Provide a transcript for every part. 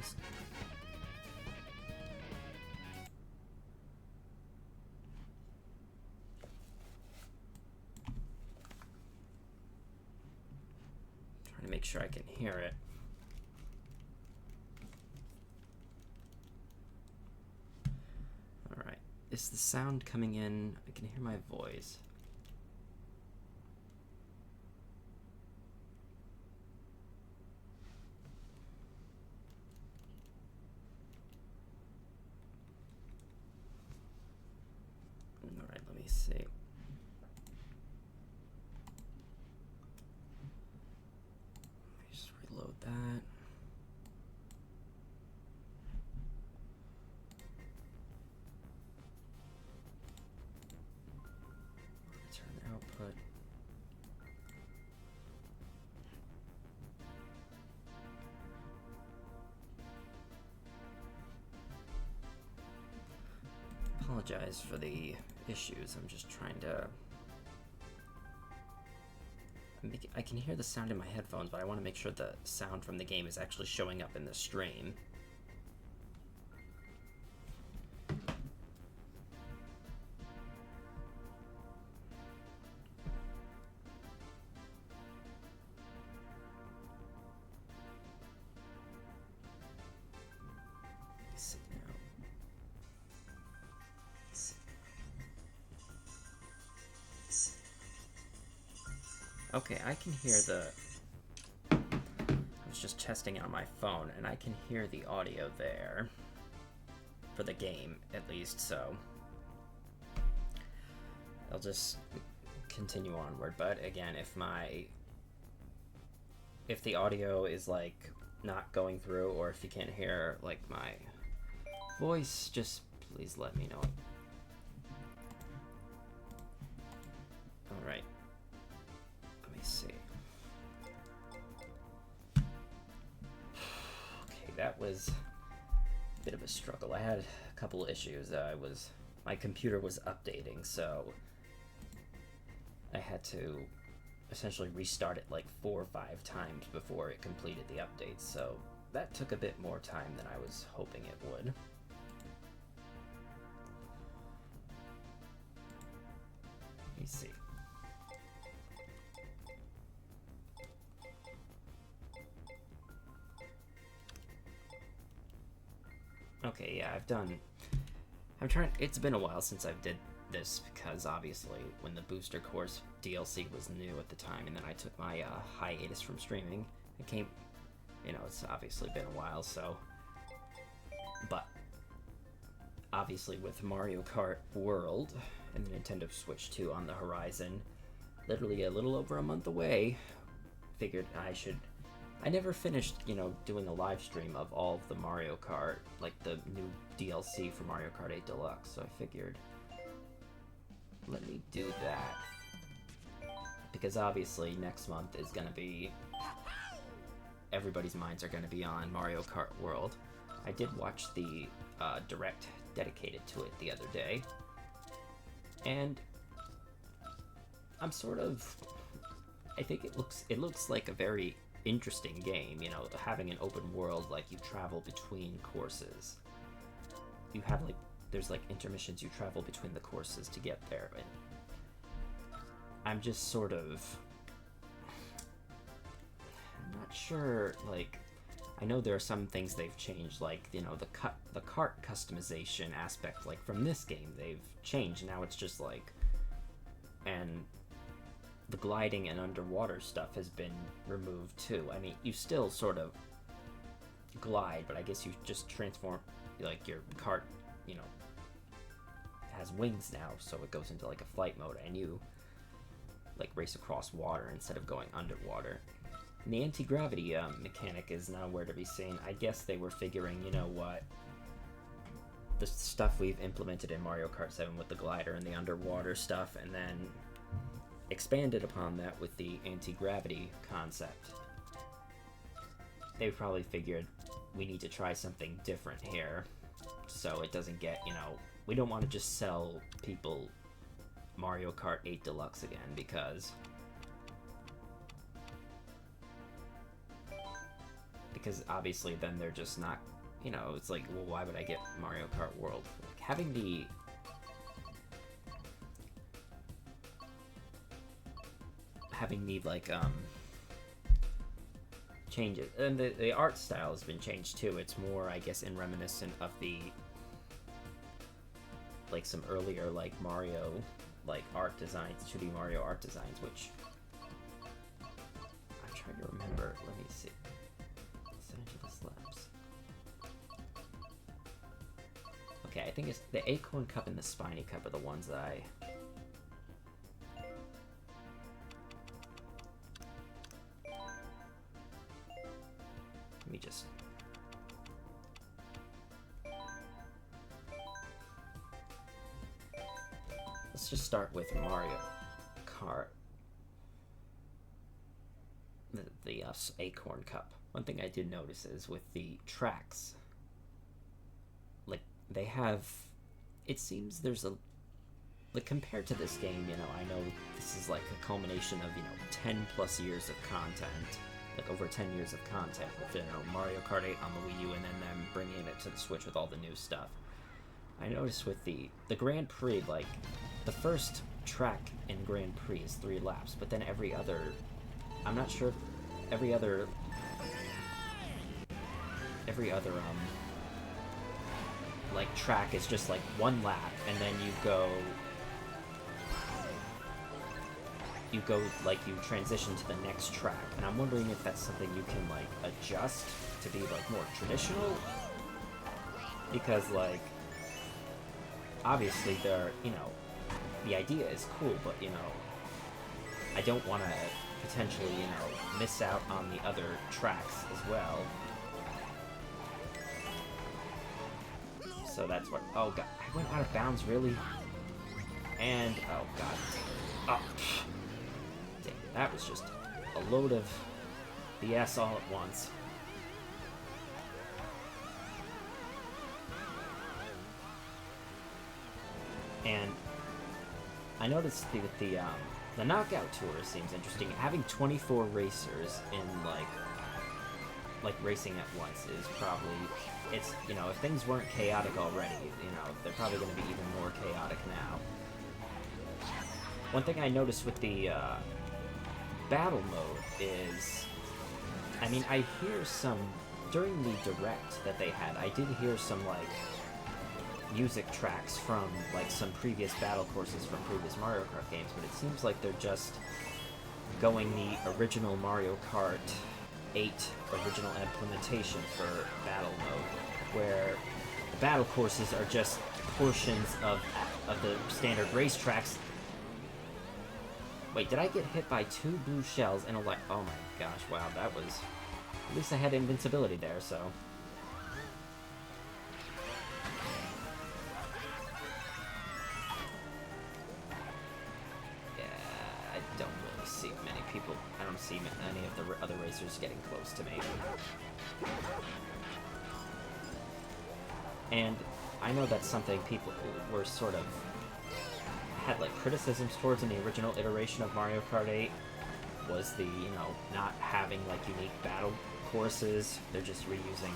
just... trying to make sure I can hear it. Alright. Is the sound coming in? I can hear my voice. Alright, let me see. Let me just reload that. Return output. Apologize for the issues. I'm just trying to... I can hear the sound in my headphones, but I want to make sure the sound from the game is actually showing up in the stream. Okay, I can hear the... I was just testing it on my phone, and I can hear the audio there. For the game, at least, so... I'll just continue onward, but again, if the audio is, like, not going through, or if you can't hear, like, my voice, just please let me know. Alright. See. Okay, that was a bit of a struggle. I had a couple of issues. My computer was updating, so I had to essentially restart it like 4 or 5 times before it completed the update, so that took a bit more time than I was hoping it would. Let me see. Okay, yeah, it's been a while since I've did this, because obviously when the Booster Course DLC was new at the time, and then I took my hiatus from streaming, it's obviously been a while, so, but, obviously with Mario Kart World and the Nintendo Switch 2 on the horizon, literally a little over a month away, figured I never finished, doing a live stream of all of the Mario Kart, like the new DLC for Mario Kart 8 Deluxe, so I figured, let me do that. Because obviously next month is going to be, everybody's minds are going to be on Mario Kart World. I did watch the direct dedicated to it the other day, and I think it looks like a very interesting game, having an open world, like you travel between courses. You have there's intermissions, you travel between the courses to get there, and I'm just I'm not sure, I know there are some things they've changed, the cart customization aspect, from this game, they've changed. Now it's just and the gliding and underwater stuff has been removed too. I mean, you still sort of glide, but I guess you just transform, your cart, has wings now, so it goes into a flight mode, and you race across water instead of going underwater. And the anti-gravity mechanic is nowhere to be seen. I guess they were figuring, what, the stuff we've implemented in Mario Kart 7 with the glider and the underwater stuff, and then expanded upon that with the anti-gravity concept. They probably figured we need to try something different here, so it doesn't get, we don't want to just sell people Mario Kart 8 Deluxe again, because because obviously then they're just not, you know, it's like, well, why would I get Mario Kart World? Like, having the like changes, and the art style has been changed too. It's more, I guess, in reminiscent of the like some earlier like Mario like art designs, 2D Mario art designs, which I'm trying to remember. Let me see. Percentage of the slabs. Okay, I think it's the Acorn Cup and the Spiny Cup are the ones that I. Let me just. Let's just start with Mario Kart. The Acorn Cup. One thing I did notice is with the tracks, like they have, it seems there's a, like compared to this game, you know, I know this is like a culmination of, you know, 10 plus years of content, like over 10 years of content with, you know, Mario Kart 8 on the Wii U and then them bringing it to the Switch with all the new stuff. I noticed with the Grand Prix, like the first track in Grand Prix is 3 laps, but then every other, I'm not sure if every other like track is just like 1 lap, and then you go like you transition to the next track, and I'm wondering if that's something you can like adjust to be like more traditional, because like obviously they're, you know, the idea is cool, but you know, I don't want to potentially, you know, miss out on the other tracks as well. So that's what. Oh god, I went out of bounds, really? And oh god, oh, dang, that was just a load of BS all at once. And I noticed the knockout tour seems interesting. Having 24 racers in like racing at once is probably, it's, you know, if things weren't chaotic already, you know, they're probably going to be even more chaotic now. One thing I noticed with the battle mode is, I mean, I hear some, during the direct that they had, I did hear some like music tracks from like some previous battle courses from previous Mario Kart games, but it seems like they're just going the original Mario Kart 8 original implementation for battle mode, where the battle courses are just portions of the standard racetracks. Wait, did I get hit by 2 blue shells and a light? Oh my gosh, wow, that was, at least I had invincibility there, so. I don't see any of the other racers getting close to me. And I know that's something people were sort of had like criticisms towards in the original iteration of Mario Kart 8 was the, you know, not having like unique battle courses. They're just reusing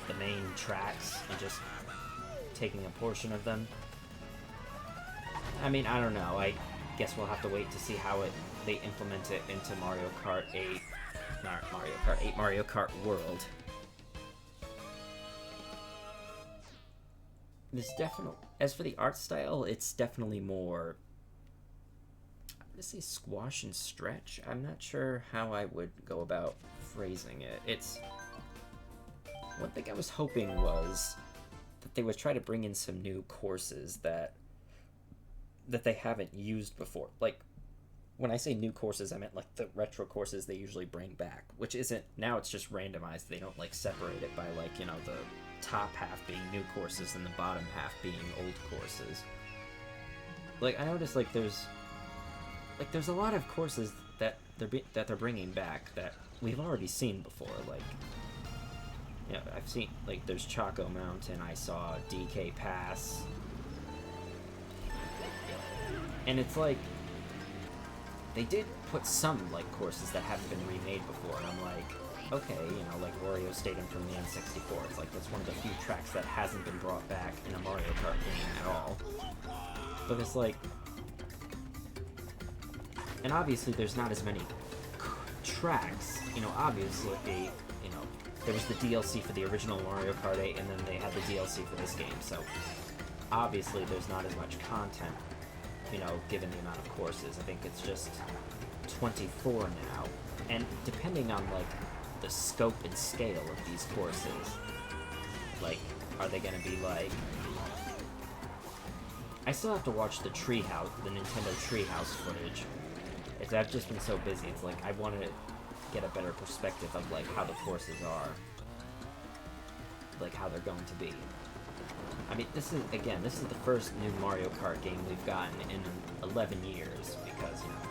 the main tracks and just taking a portion of them. I mean, I don't know. I guess we'll have to wait to see how they implement it into Mario Kart 8, not Mario Kart 8, Mario Kart World. There's definitely, as for the art style, it's definitely more, I'm gonna say squash and stretch. I'm not sure how I would go about phrasing it. It's, one thing I was hoping was that they would try to bring in some new courses that they haven't used before. Like, when I say new courses, I meant like the retro courses they usually bring back, which isn't, now it's just randomized. They don't like separate it by like, you know, the top half being new courses and the bottom half being old courses. Like, I noticed like there's a lot of courses that they're bringing back that we've already seen before. Like, you know, I've seen, like, there's Choco Mountain, I saw DK Pass, and it's like, they did put some, like, courses that haven't been remade before, and I'm like, okay, you know, like Wario Stadium from the N64. It's like that's one of the few tracks that hasn't been brought back in a Mario Kart game at all. But it's like, and obviously there's not as many tracks. You know, obviously, you know, there was the DLC for the original Mario Kart 8, and then they had the DLC for this game. So obviously there's not as much content, you know, given the amount of courses. I think it's just 24 now. And depending on, like, the scope and scale of these courses, like, are they gonna be, like... I still have to watch the Treehouse, the Nintendo Treehouse footage. I've just been so busy, it's like, I wanted to get a better perspective of, like, how the courses are. Like, how they're going to be. I mean, this is the first new Mario Kart game we've gotten in 11 years, because, you know,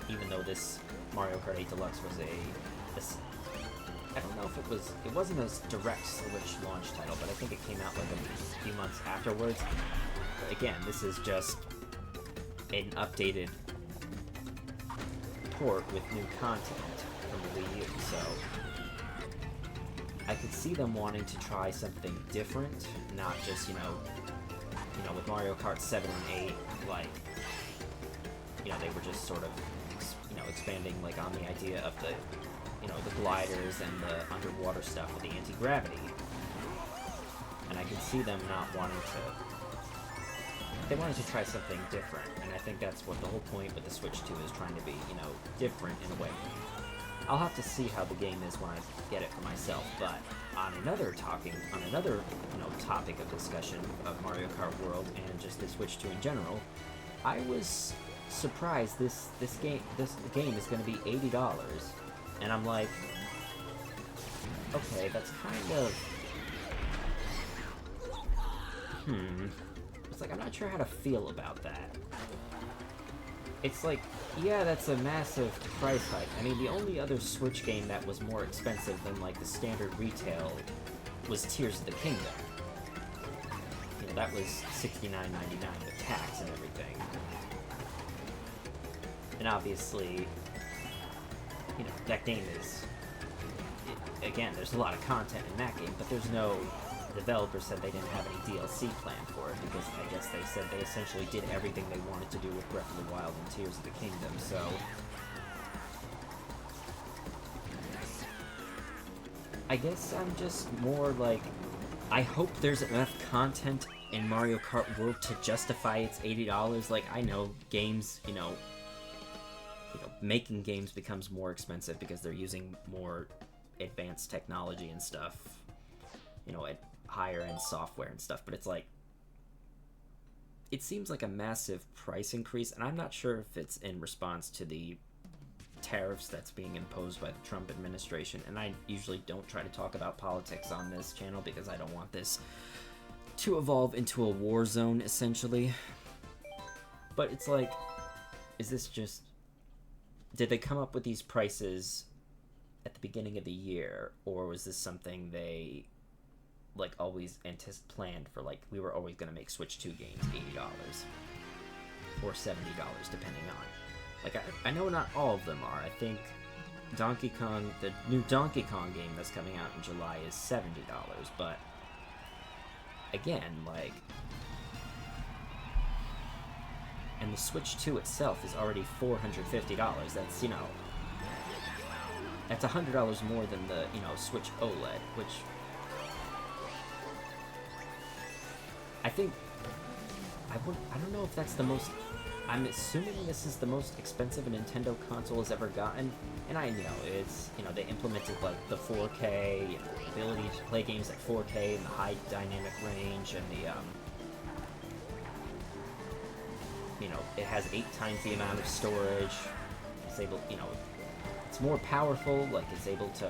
even though this Mario Kart 8 Deluxe was I don't know if it wasn't a direct Switch launch title, but I think it came out like a few months afterwards. But again, this is just an updated port with new content from the Wii U, so I could see them wanting to try something different, not just, you know, with Mario Kart 7 and 8, like, you know, they were just sort of, you know, expanding, like, on the idea of the, you know, the gliders and the underwater stuff with the anti-gravity. And I could see them not wanting to... They wanted to try something different, and I think that's what the whole point with the Switch 2 is, trying to be, you know, different in a way. I'll have to see how the game is when I get it for myself, but on another, you know, topic of discussion of Mario Kart World and just the Switch 2 in general, I was surprised this game is going to be $80, and I'm like, okay, that's kind of, it's like, I'm not sure how to feel about that. It's like, yeah, that's a massive price hike. I mean, the only other Switch game that was more expensive than, like, the standard retail was Tears of the Kingdom. You know, that was $69.99 with tax and everything. And obviously, you know, that game is... again, there's a lot of content in that game, but there's no... Developers said they didn't have any DLC planned for it, because I guess they said they essentially did everything they wanted to do with Breath of the Wild and Tears of the Kingdom, so... I guess I'm just more like... I hope there's enough content in Mario Kart World to justify its $80. Like, I know games, you know, making games becomes more expensive because they're using more advanced technology and stuff, you know, at higher end software and stuff, but it's like, it seems like a massive price increase, and I'm not sure if it's in response to the tariffs that's being imposed by the Trump administration. And I usually don't try to talk about politics on this channel because I don't want this to evolve into a war zone, essentially. But it's like, is this just... did they come up with these prices at the beginning of the year, or was this something they... like, always planned for, like, we were always going to make Switch 2 games $80 or $70, depending on, like, I know not all of them are. I think Donkey Kong, the new Donkey Kong game that's coming out in July is $70, but again, like, and the Switch 2 itself is already $450. That's, you know, that's $100 more than the, you know, Switch OLED, which I think, I don't know if that's the most, I'm assuming this is the most expensive a Nintendo console has ever gotten, and I know, it's, you know, they implemented, like, the 4K, you know, the ability to play games at 4K and the high dynamic range, and the, you know, it has 8 times the amount of storage, it's able, you know, it's more powerful, like, it's able to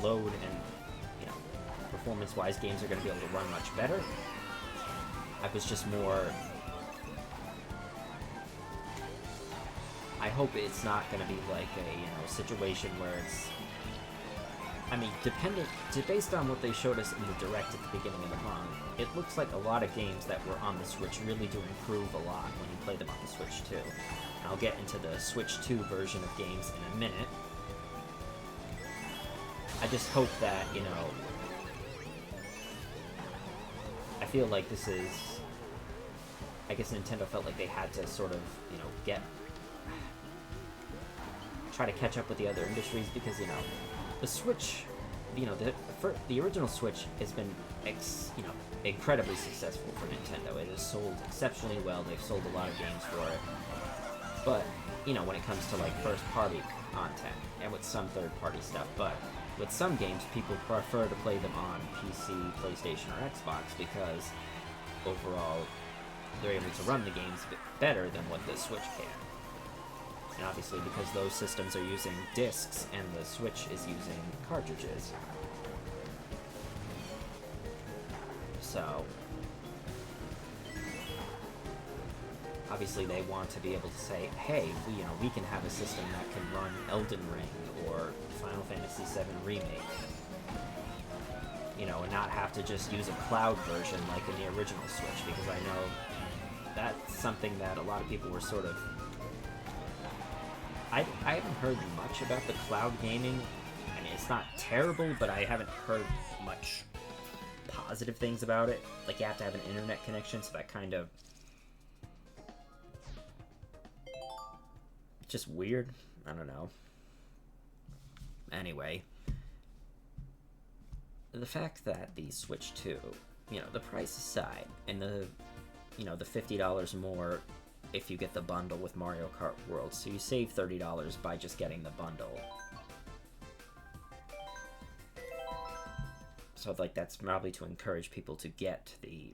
load, and, you know, performance-wise, games are going to be able to run much better. I was just more... I hope it's not going to be like a, you know, situation where it's... I mean, based on what they showed us in the Direct at the beginning of the month, it looks like a lot of games that were on the Switch really do improve a lot when you play them on the Switch 2. And I'll get into the Switch 2 version of games in a minute. I just hope that, you know, I feel like this is, I guess Nintendo felt like they had to sort of, you know, try to catch up with the other industries, because, you know, the Switch, you know, the original Switch has been, you know, incredibly successful for Nintendo. It has sold exceptionally well. They've sold a lot of games for it. But, you know, when it comes to, like, first-party content, and with some third-party stuff, but with some games, people prefer to play them on PC, PlayStation, or Xbox, because overall, they're able to run the games a bit better than what the Switch can. And obviously, because those systems are using discs, and the Switch is using cartridges. So, obviously they want to be able to say, hey, we can have a system that can run Elden Ring or Final Fantasy VII Remake. You know, and not have to just use a cloud version like in the original Switch, because I know that's something that a lot of people were sort of... I haven't heard much about the cloud gaming. I mean, it's not terrible, but I haven't heard much positive things about it. Like, you have to have an internet connection, so that kind of... just weird. I don't know. Anyway, the fact that the Switch 2, you know, the price aside, and the, you know, the $50 more if you get the bundle with Mario Kart World, so you save $30 by just getting the bundle. So, like, that's probably to encourage people to get the,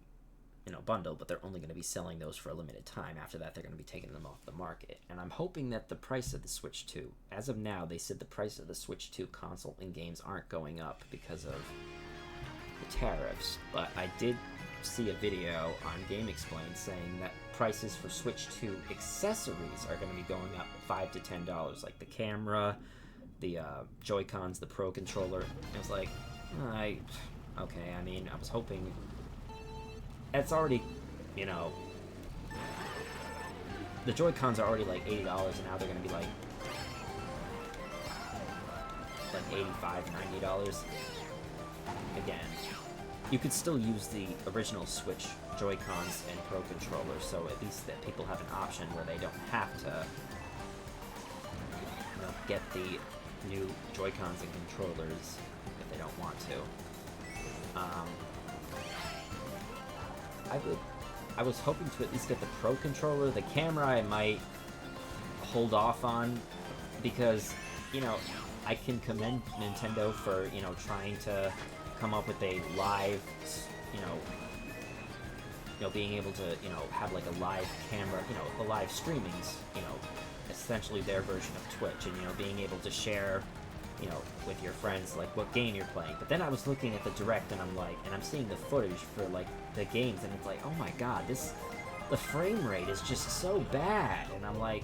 you know, bundle, but they're only going to be selling those for a limited time. After that, they're going to be taking them off the market. And I'm hoping that the price of the Switch 2, as of now, they said the price of the Switch 2 console and games aren't going up because of the tariffs, but I did see a video on Game Explain saying that prices for Switch 2 accessories are going to be going up $5 to $10, like the camera, the Joy-Cons, the Pro Controller. It was like, okay, I mean, I was hoping... It's already, you know... The Joy-Cons are already like $80, and now they're going to be like $85, $90. Again, you could still use the original Switch Joy-Cons and Pro Controller, so at least that people have an option where they don't have to, you know, get the new Joy-Cons and controllers if they don't want to. I was hoping to at least get the Pro Controller. The camera I might hold off on, because, you know, I can commend Nintendo for, you know, trying to come up with a live, you know, being able to, you know, have like a live camera, you know, the live streaming's, you know, essentially their version of Twitch, and, you know, being able to share, you know, with your friends, like, what game you're playing. But then I was looking at the Direct, and I'm like, and I'm seeing the footage for, like, the games, and it's like, oh my god, the frame rate is just so bad, and I'm like,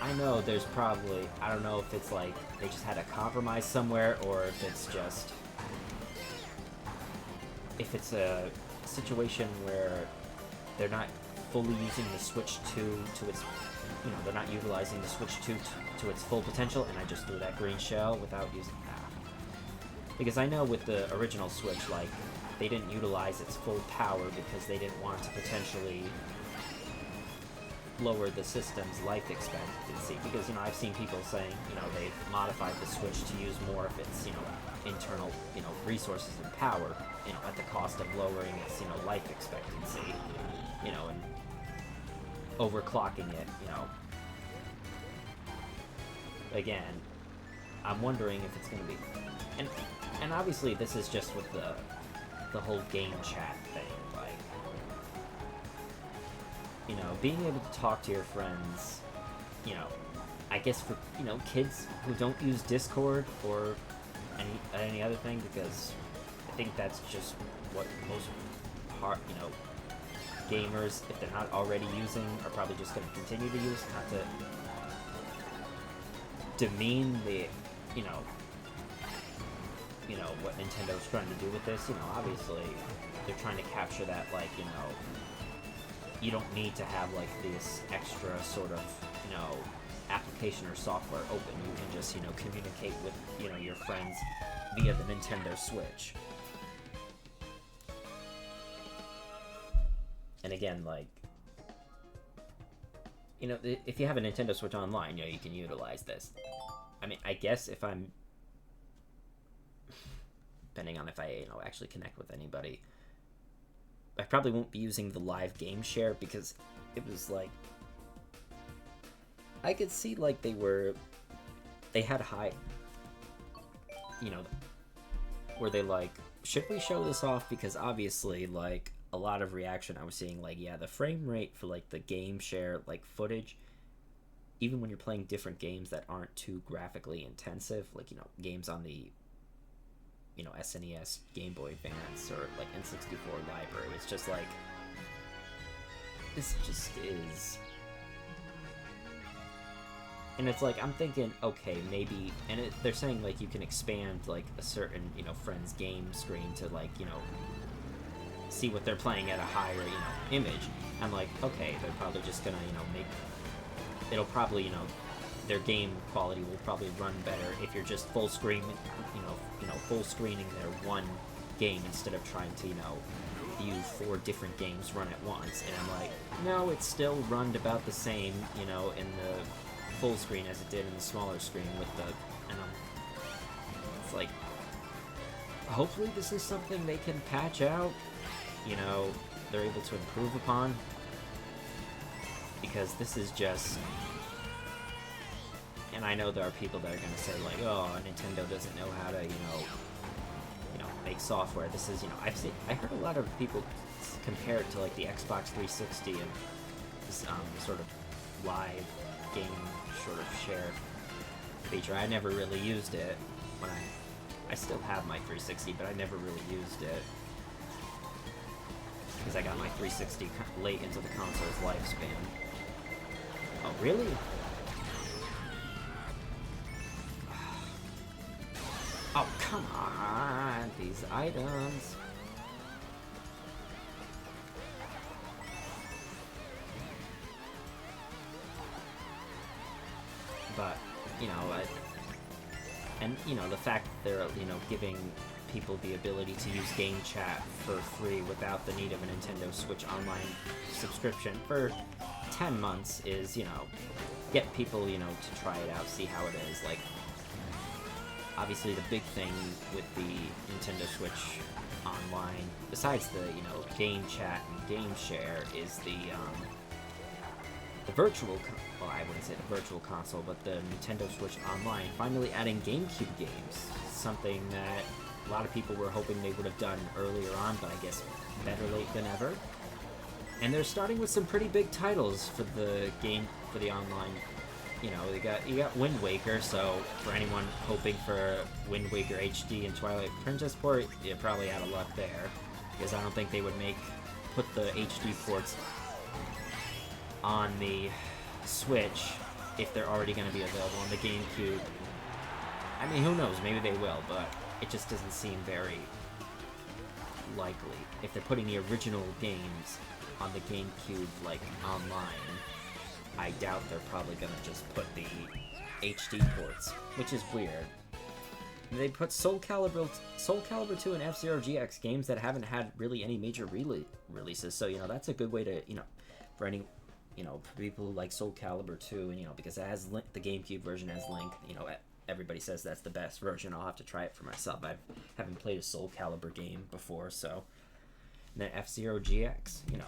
I know there's probably, I don't know if it's like, they just had a compromise somewhere, or if it's just, if it's a situation where they're not fully using the Switch 2 to its, you know, they're not utilizing the Switch 2 to its full potential, and I just threw that green shell without using that. Because I know with the original Switch, like, they didn't utilize its full power because they didn't want to potentially lower the system's life expectancy. Because, you know, I've seen people saying, you know, they've modified the Switch to use more of its, you know, internal, you know, resources and power, you know, at the cost of lowering its, you know, life expectancy, you know, and overclocking it, you know. Again, I'm wondering if it's going to be... And obviously this is just with the whole game chat thing, like, you know, being able to talk to your friends, you know, I guess for, you know, kids who don't use Discord or any other thing, because I think that's just what most you know, gamers, if they're not already using, are probably just going to continue to use, not to demean the, you know, what Nintendo's trying to do with this. You know, obviously, they're trying to capture that, like, you know, you don't need to have, like, this extra sort of, you know, application or software open. You can just, you know, communicate with, you know, your friends via the Nintendo Switch. And again, like, you know, if you have a Nintendo Switch Online, you know, you can utilize this. I mean, I guess if I'm, depending on if I, you know, actually connect with anybody, I probably won't be using the live game share, because it was like, I could see like they had high, you know, where they like, should we show this off? Because obviously, like, a lot of reaction I was seeing, like, yeah, the frame rate for like the game share like footage, even when you're playing different games that aren't too graphically intensive, like, you know, games on the, you know, SNES, Game Boy Advance, or like N64 library, it's just like, this just is. And it's like, I'm thinking, okay, maybe, and they're saying like you can expand like a certain, you know, friend's game screen to like, you know, see what they're playing at a higher, you know, image. I'm like, okay, they're probably just gonna, you know, it'll probably, you know, their game quality will probably run better if you're just full screen, you know, full screening their one game instead of trying to, you know, view 4 different games run at once. And I'm like, no, it's still run about the same, you know, in the full screen as it did in the smaller screen with the, and it's like, hopefully this is something they can patch out, you know, they're able to improve upon, because this is just, and I know there are people that are going to say like, oh, Nintendo doesn't know how to, you know, make software. This is, you know, I heard a lot of people compare it to like the Xbox 360 and this sort of live game sort of share feature. I never really used it when I still have my 360, but I never really used it because I got my 360 late into the console's lifespan. Oh, really? Oh, come on! These items! But, you know, and, you know, the fact that they're, you know, giving people the ability to use game chat for free without the need of a Nintendo Switch Online subscription for 10 months is, you know, get people, you know, to try it out, see how it is. Like, obviously the big thing with the Nintendo Switch Online, besides the, you know, game chat and game share, is the virtual, well, I wouldn't say the virtual console, but the Nintendo Switch Online finally adding GameCube games, something that a lot of people were hoping they would have done earlier on, but I guess better late than ever. And they're starting with some pretty big titles for the game, for the online. You know, you got Wind Waker, so for anyone hoping for Wind Waker HD and Twilight Princess port, you're probably out of luck there, because I don't think they would put the HD ports on the Switch if they're already going to be available on the GameCube. I mean, who knows, maybe they will, but it just doesn't seem very likely. If they're putting the original games on the GameCube, like, online, I doubt they're probably gonna just put the HD ports, which is weird. They put Soul Calibur 2 and F-Zero GX, games that haven't had really any major releases, so, you know, that's a good way to, you know, for any, you know, for people who like Soul Calibur 2, and, you know, because it has Link, the GameCube version has Link, you know, everybody says that's the best version. I'll have to try it for myself. I haven't played a Soul Calibur game before, so. And then F-Zero GX, you know.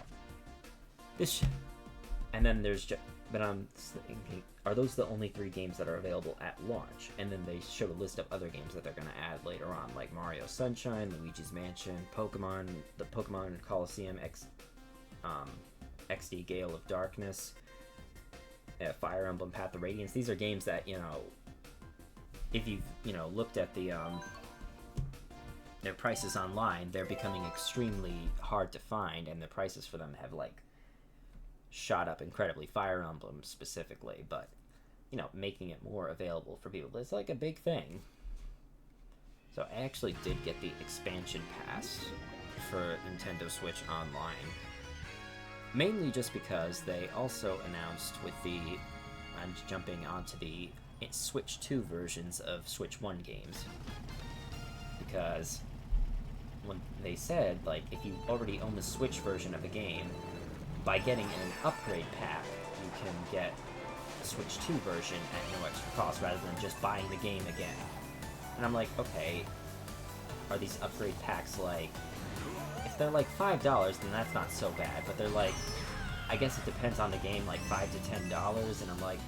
This shit. And then there's but I'm thinking, are those the only 3 games that are available at launch? And then they showed a list of other games that they're going to add later on, like Mario Sunshine, Luigi's Mansion, Pokemon, the Pokemon Coliseum XD Gale of Darkness, Fire Emblem Path of Radiance. These are games that, you know, if you've, you know, looked at the their prices online, they're becoming extremely hard to find, and the prices for them have, like, shot up incredibly. Fire Emblem specifically, but, you know, making it more available for people, it's like a big thing. So I actually did get the expansion pass for Nintendo Switch Online, mainly just because they also announced with the I'm jumping onto the Switch 2 versions of Switch 1 games. Because when they said, like, if you already own the Switch version of a game, by getting an upgrade pack, you can get the Switch 2 version at no extra cost, rather than just buying the game again. And I'm like, okay, are these upgrade packs, like, if they're like $5, then that's not so bad, but they're like, I guess it depends on the game, like $5 to $10, and I'm like,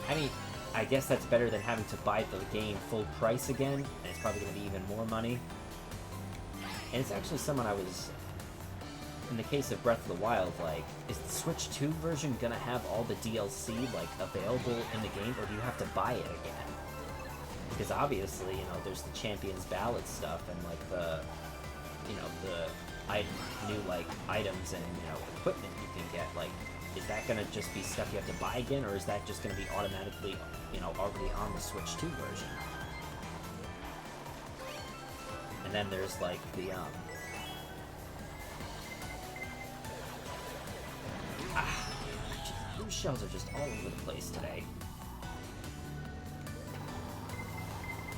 I mean, I guess that's better than having to buy the game full price again, and it's probably going to be even more money. And it's actually someone I was, in the case of Breath of the Wild, like, is the Switch 2 version going to have all the DLC, like, available in the game, or do you have to buy it again? Because obviously, you know, there's the Champions Ballad stuff, and, like, the, you know, the new, like, items and, you know, equipment you can get, like, is that going to just be stuff you have to buy again, or is that just going to be automatically, you know, already on the Switch 2 version? And then there's, like, the, those shells are just all over the place today.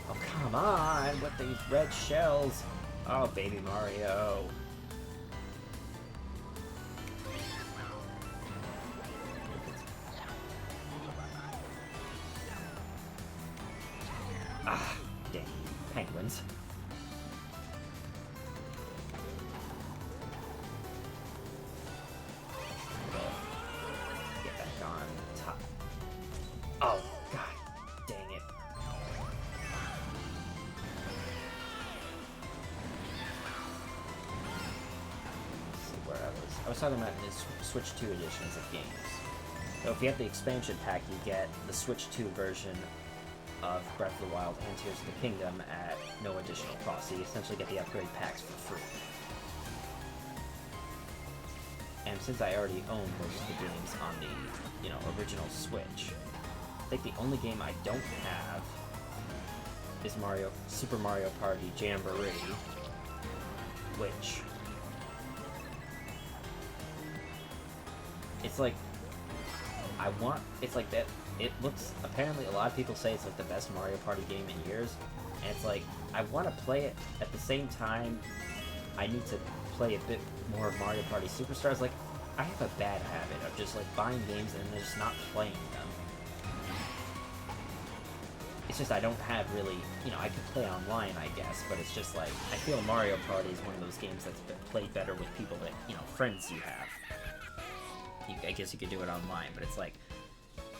Oh, come on, with these red shells. Oh, baby Mario. Ah, dang. Penguins. Get back on top. Oh, God. Dang it. Let's see where I was talking about the Switch 2 editions of games. So if you have the expansion pack, you get the Switch 2 version of Breath of the Wild and Tears of the Kingdom at no additional cost. So you essentially get the upgrade packs for free. And since I already own most of the games on the, you know, original Switch, I think the only game I don't have is Super Mario Party Jamboree, which it's like it's like that. It looks, apparently a lot of people say it's like the best Mario Party game in years, and it's like, I want to play it. At the same time, I need to play a bit more of Mario Party Superstars. Like, I have a bad habit of just like buying games and then just not playing them. It's just I don't have really, you know, I could play online, I guess, but it's just like, I feel Mario Party is one of those games that's played better with people that, you know, friends you have. I guess you could do it online, but it's like,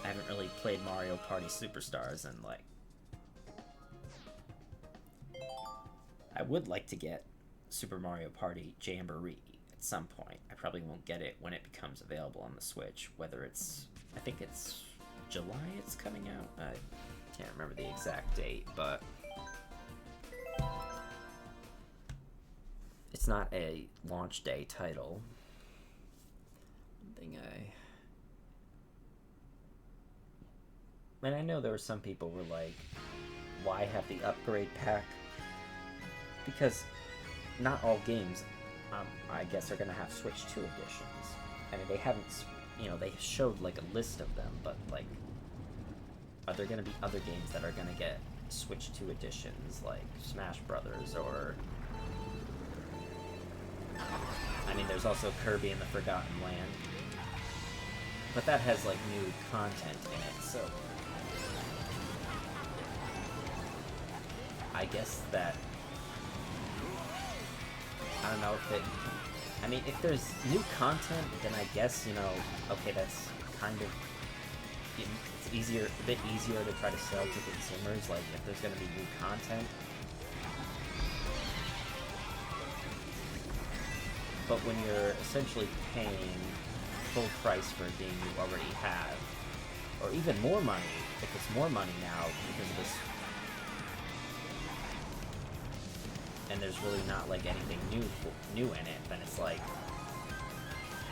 I haven't really played Mario Party Superstars, and like, I would like to get Super Mario Party Jamboree at some point. I probably won't get it when it becomes available on the Switch, whether it's, I think it's July it's coming out. I can't remember the exact date, but it's not a launch day title. And I know there were some people who were like, why have the upgrade pack? Because not all games, I guess, are going to have Switch 2 editions. I mean, they haven't, you know, they showed like a list of them, but like, are there going to be other games that are going to get Switch 2 editions, like Smash Brothers, or, I mean, there's also Kirby and the Forgotten Land, but that has like new content in it, so I guess that, I don't know if it, I mean, if there's new content, then I guess, you know, okay, that's kind of, it's easier, a bit easier to try to sell to consumers, like, if there's going to be new content. But when you're essentially paying full price for a game you already have, or even more money, if it's more money now because of this, and there's really not like anything new in it, then it's like,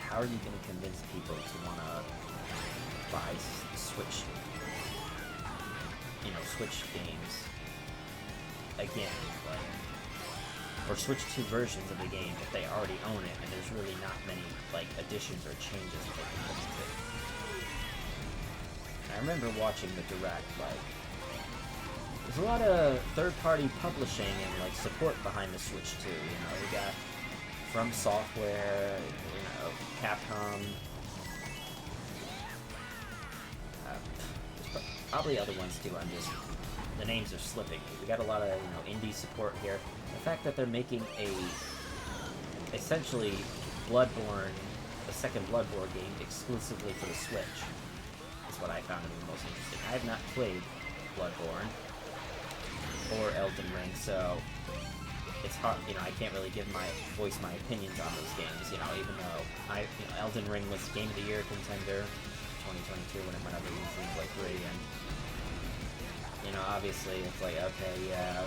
how are you going to convince people to want to buy Switch, you know, Switch games again, like, or Switch 2 versions of the game if they already own it, and there's really not many like, additions or changes that they implemented. I remember watching the Direct, like, there's a lot of third-party publishing and, like, support behind the Switch 2, you know, we got From Software, you know, Capcom, probably other ones too, the names are slipping. We got a lot of, you know, indie support here. The fact that they're making essentially Bloodborne, the second Bloodborne game exclusively for the Switch is what I found to be most interesting. I have not played Bloodborne or Elden Ring, so it's hard, you know, I can't really voice my opinions on those games, you know, even though Elden Ring was Game of the Year contender 2022 when it went up against Xenoblade 3, and, you know, obviously it's like, okay, yeah,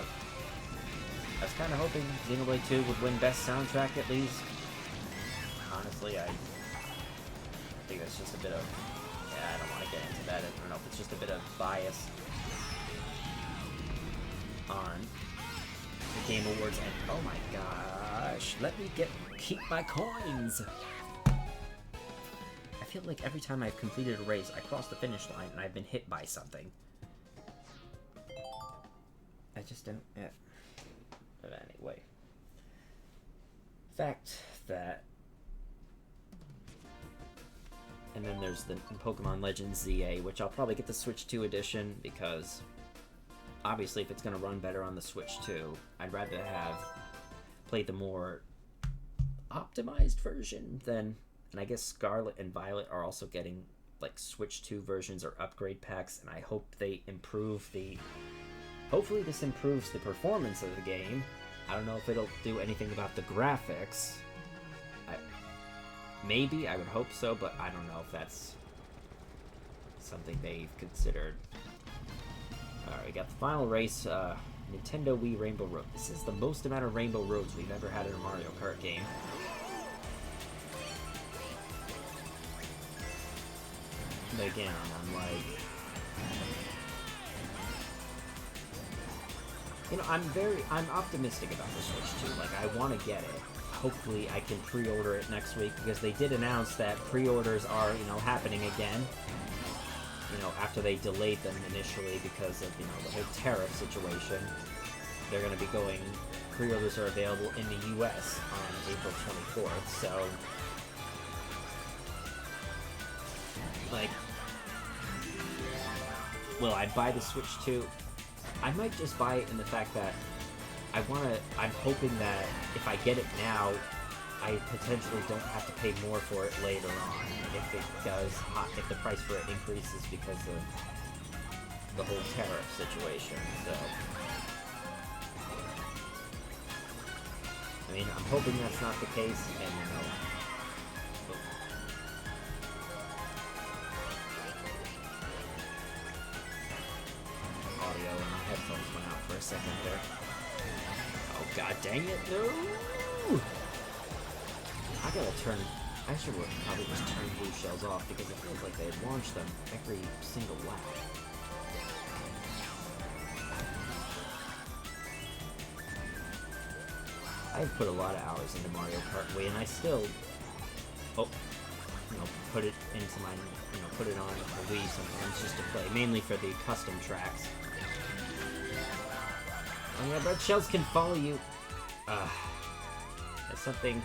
I was kind of hoping Xenoblade 2 would win Best Soundtrack at least. Honestly, I think that's just a bit of, yeah, I don't want to get into that. I don't know if it's just a bit of bias on the Game Awards, and oh my gosh, let me keep my coins! I feel like every time I've completed a race, I cross the finish line and I've been hit by something. I just don't, yeah. But anyway. Fact that... And then there's the Pokemon Legends ZA, which I'll probably get the Switch 2 edition, because obviously if it's going to run better on the Switch 2, I'd rather have played the more optimized version than... And I guess Scarlet and Violet are also getting, like, Switch 2 versions or upgrade packs, and I hope they improve the... Hopefully this improves the performance of the game. I don't know if it'll do anything about the graphics. Maybe, I would hope so, but I don't know if that's something they've considered. Alright, we got the final race, Nintendo Wii Rainbow Road. This is the most amount of Rainbow Roads we've ever had in a Mario Kart game. But again, I'm like... You know, I'm optimistic about the Switch 2. Like, I want to get it. Hopefully I can pre-order it next week, because they did announce that pre-orders are, you know, happening again. You know, after they delayed them initially because of, you know, the whole tariff situation. They're going to be going... Pre-orders are available in the US on April 24th, so... Like... Will I buy the Switch 2? I might just buy it in the fact that I'm hoping that if I get it now, I potentially don't have to pay more for it later on, if the price for it increases because of the whole tariff situation, so. I mean, I'm hoping that's not the case, and, you know, audio and my headphones went out for a second there. Oh, god dang it, no! I gotta turn... I should probably just turn blue shells off, because it feels like they launch them every single lap. I've put a lot of hours into Mario Kart Wii, and I still... Oh, you know, put it into my... You know, put it on the Wii sometimes just to play, mainly for the custom tracks. Oh yeah, red shells can follow you. That's something...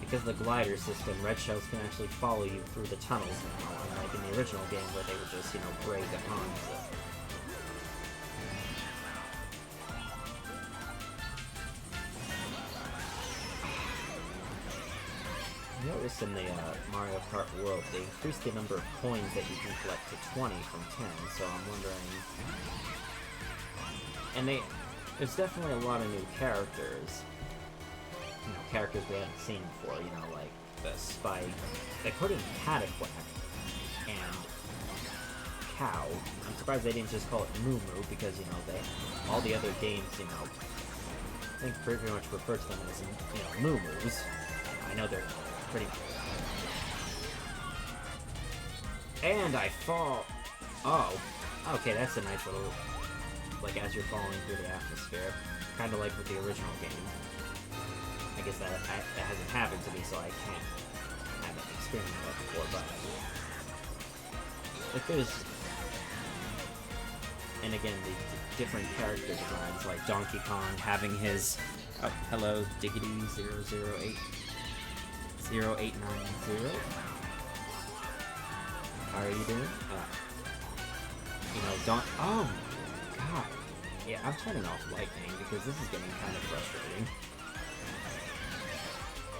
Because of the glider system, red shells can actually follow you through the tunnels now, unlike in the original game where they would just, you know, break upon. So. Notice in the Mario Kart World, they increased the number of coins that you can collect to 20 from 10, so I'm wondering... And there's definitely a lot of new characters. You know, characters we haven't seen before, you know, like the Spike. They put in Cataquack and Cow. I'm surprised they didn't just call it Moo Moo, because, you know, all the other games, you know, I think pretty much refer to them as, you know, Moo Moos. I know they're pretty... And I fall... Oh. Okay, that's a nice little... Like, as you're falling through the atmosphere. Kind of like with the original game. I I guess that hasn't happened to me, so I haven't experienced that before, but if there's... And again, the different character designs, like Donkey Kong having his... Oh, hello, Diggity008. 0890. How are you doing? You know, oh, God. Yeah, I'm turning off lightning because this is getting kind of frustrating.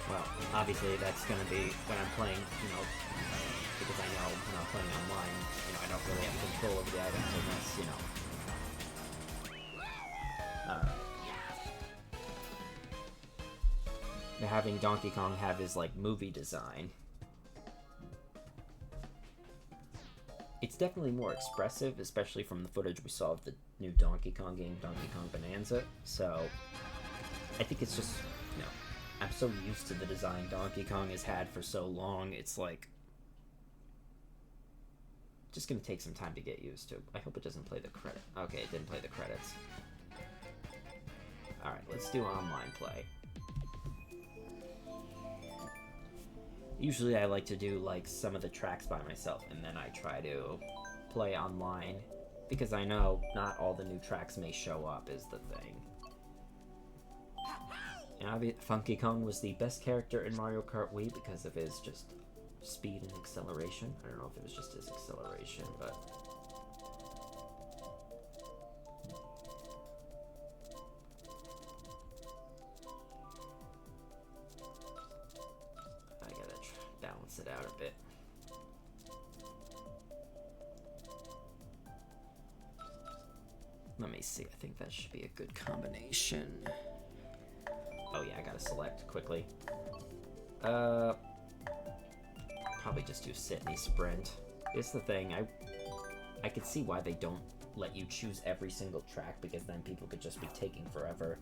Well, obviously that's going to be when I'm playing, you know, because I know when I'm playing online, you know, I don't really have control over the items unless, you know. They're having Donkey Kong have his, like, movie design. It's definitely more expressive, especially from the footage we saw of the new Donkey Kong game, Donkey Kong Bonanza. So, I think it's just, you know, I'm so used to the design Donkey Kong has had for so long, it's like, just gonna take some time to get used to. I hope it doesn't play the credit. Okay, it didn't play the credits. Alright, let's do online play. Usually I like to do, like, some of the tracks by myself, and then I try to play online, because I know not all the new tracks may show up, is the thing. And Funky Kong was the best character in Mario Kart Wii because of his just speed and acceleration. I don't know if it was just his acceleration, but... balance it out a bit. Let me see. I think that should be a good combination. Oh yeah, I gotta select quickly. Probably just do Sydney Sprint. It's the thing. I could see why they don't let you choose every single track, because then people could just be taking forever.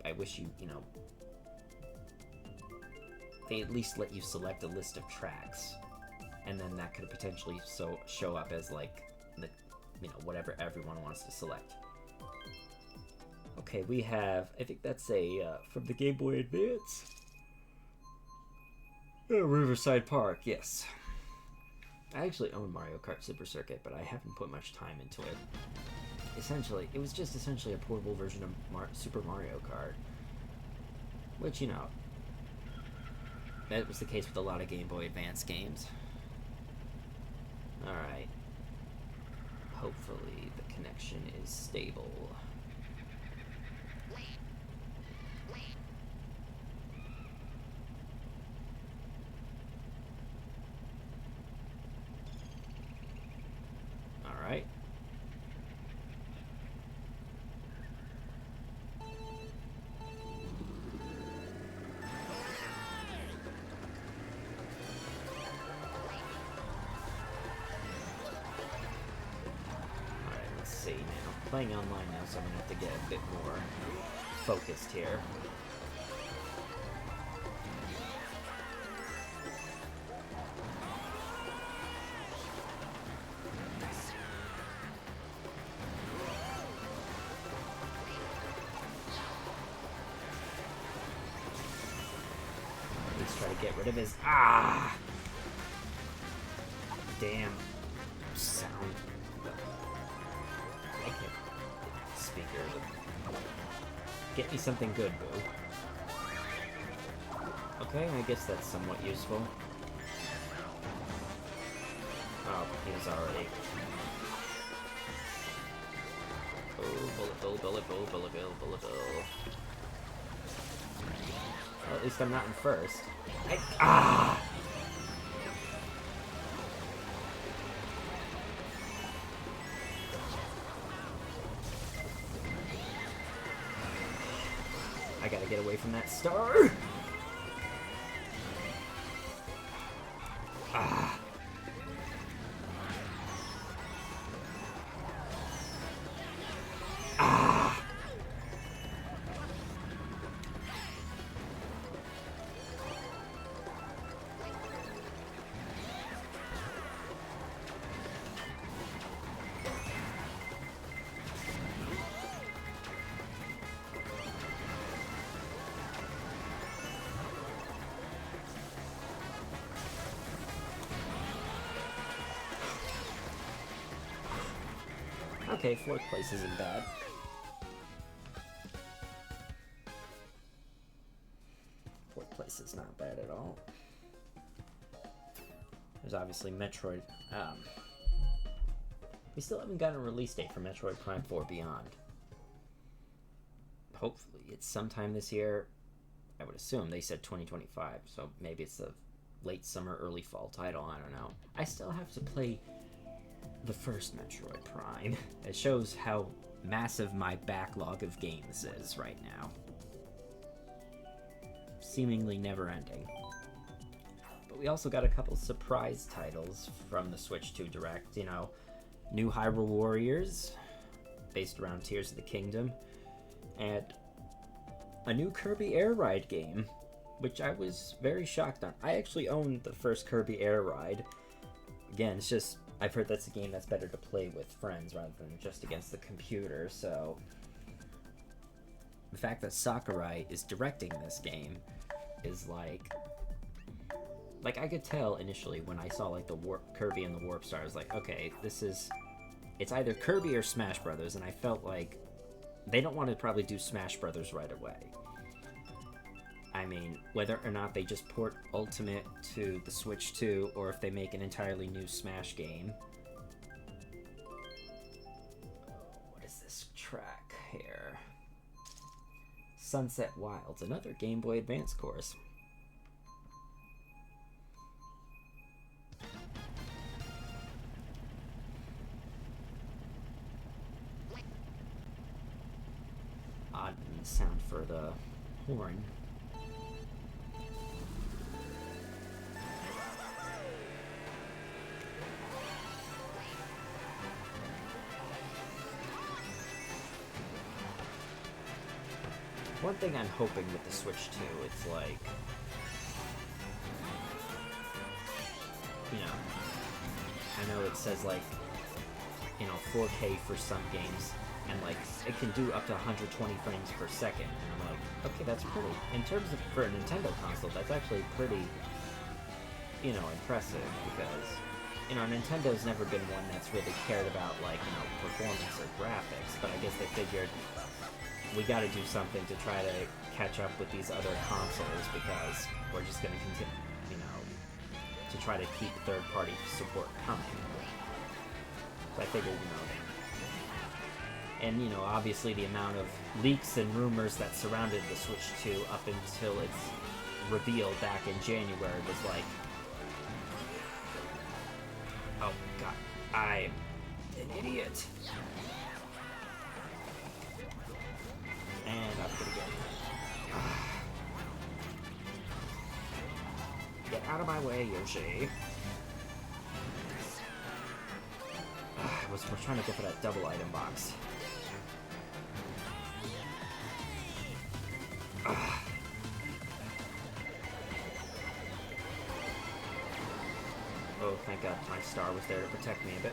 I wish you know, they at least let you select a list of tracks, and then that could potentially show up as, like, the, you know, whatever everyone wants to select. Okay, we have, I think that's a from the Game Boy Advance. Riverside Park, yes. I actually own Mario Kart Super Circuit, but I haven't put much time into it. Essentially, it was just essentially a portable version of Super Mario Kart, which, you know, that was the case with a lot of Game Boy Advance games. Alright. Hopefully the connection is stable. Alright. Playing online now, so I'm gonna have to get a bit more focused here. Let's try to get rid of his damn sound. Speaker. Get me something good, boo. Okay, I guess that's somewhat useful. Oh, he was already. Oh, bullet bill, bullet bill, bullet bill, bullet bill. Well, at least I'm not in first. I gotta get away from that star. Okay, 4th place isn't bad. Fourth place is not bad at all. There's obviously Metroid. We still haven't gotten a release date for Metroid Prime 4 Beyond. Hopefully it's sometime this year. I would assume they said 2025, so maybe it's a late summer, early fall title. I don't know. I still have to play the first Metroid Prime. It shows how massive my backlog of games is right now. Seemingly never ending. But we also got a couple surprise titles from the Switch 2 Direct. You know, new Hyrule Warriors, based around Tears of the Kingdom, and a new Kirby Air Ride game, which I was very shocked on. I actually owned the first Kirby Air Ride. Again, it's just, I've heard that's a game that's better to play with friends rather than just against the computer, so the fact that Sakurai is directing this game is like I could tell initially when I saw like the Kirby and the Warp Star. I was like, okay, it's either Kirby or Smash Brothers, and I felt like they don't want to probably do Smash Brothers right away. I mean, whether or not they just port Ultimate to the Switch 2, or if they make an entirely new Smash game. What is this track here? Sunset Wilds, another Game Boy Advance course. Odd sound for the horn. One thing I'm hoping with the Switch 2, it's like, you know, I know it says like, you know, 4K for some games, and like it can do up to 120 frames per second, and I'm like, okay, that's pretty. In terms of for a Nintendo console, that's actually pretty, you know, impressive, because, you know, Nintendo's never been one that's really cared about like, you know, performance or graphics, but I guess they figured we got to do something to try to catch up with these other consoles, because we're just going to continue, you know, to try to keep third-party support coming. So I figured, you know, and, you know, obviously the amount of leaks and rumors that surrounded the Switch 2 up until its reveal back in January was like, oh god, I'm an idiot. And I'm gonna get out of my way, Yoshi. We're trying to go for that double item box. Oh, thank god my star was there to protect me a bit.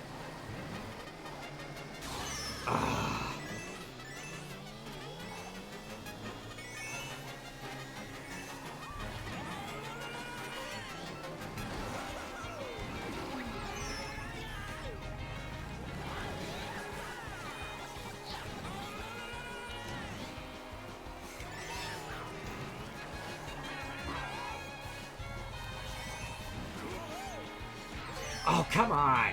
Oh, come on!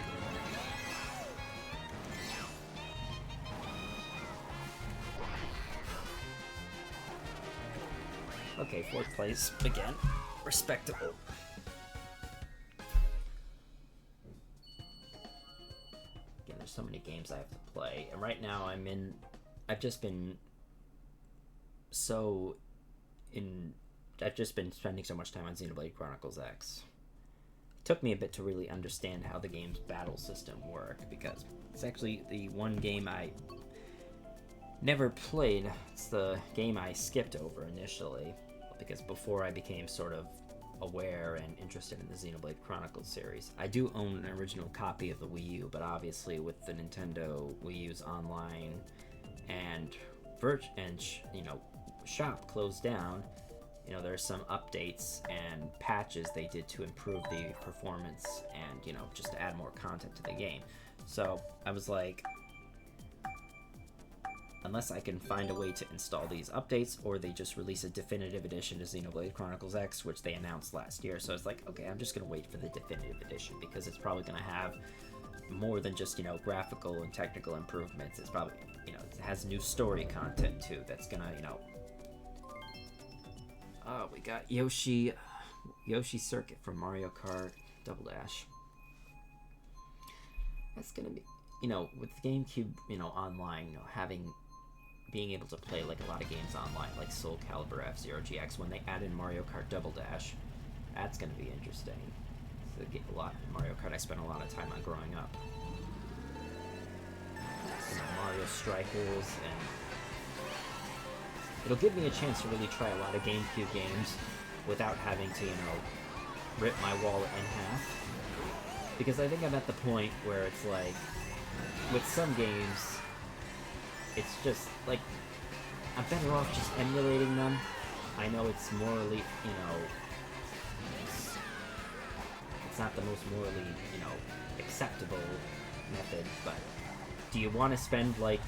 Okay, 4th place again. Respectable. Again, there's so many games I have to play, and right now I've just been spending so much time on Xenoblade Chronicles X. Took me a bit to really understand how the game's battle system worked, because it's actually the one game I never played. It's the game I skipped over initially, because before I became sort of aware and interested in the Xenoblade Chronicles series. I do own an original copy of the Wii U, but obviously with the Nintendo Wii U's online and shop closed down, you know, there's some updates and patches they did to improve the performance and, you know, just to add more content to the game. So I was like, unless I can find a way to install these updates, or they just release a definitive edition to Xenoblade Chronicles X, which they announced last year. So it's like, okay, I'm just gonna wait for the definitive edition, because it's probably gonna have more than just, you know, graphical and technical improvements. It's probably, you know, it has new story content too that's gonna, you know... Oh, we got Yoshi Circuit from Mario Kart Double Dash. That's gonna be, you know, with the GameCube, you know, online, you know, being able to play like a lot of games online, like Soul Calibur F-Zero GX, when they add in Mario Kart Double Dash, that's gonna be interesting. So a lot in Mario Kart I spent a lot of time on growing up. You know, Mario Strikers, and it'll give me a chance to really try a lot of GameCube games without having to, you know, rip my wallet in half. Because I think I'm at the point where it's like, with some games, it's just, like, I'm better off just emulating them. I know it's morally, you know, it's not the most morally, you know, acceptable method, but do you want to spend, like,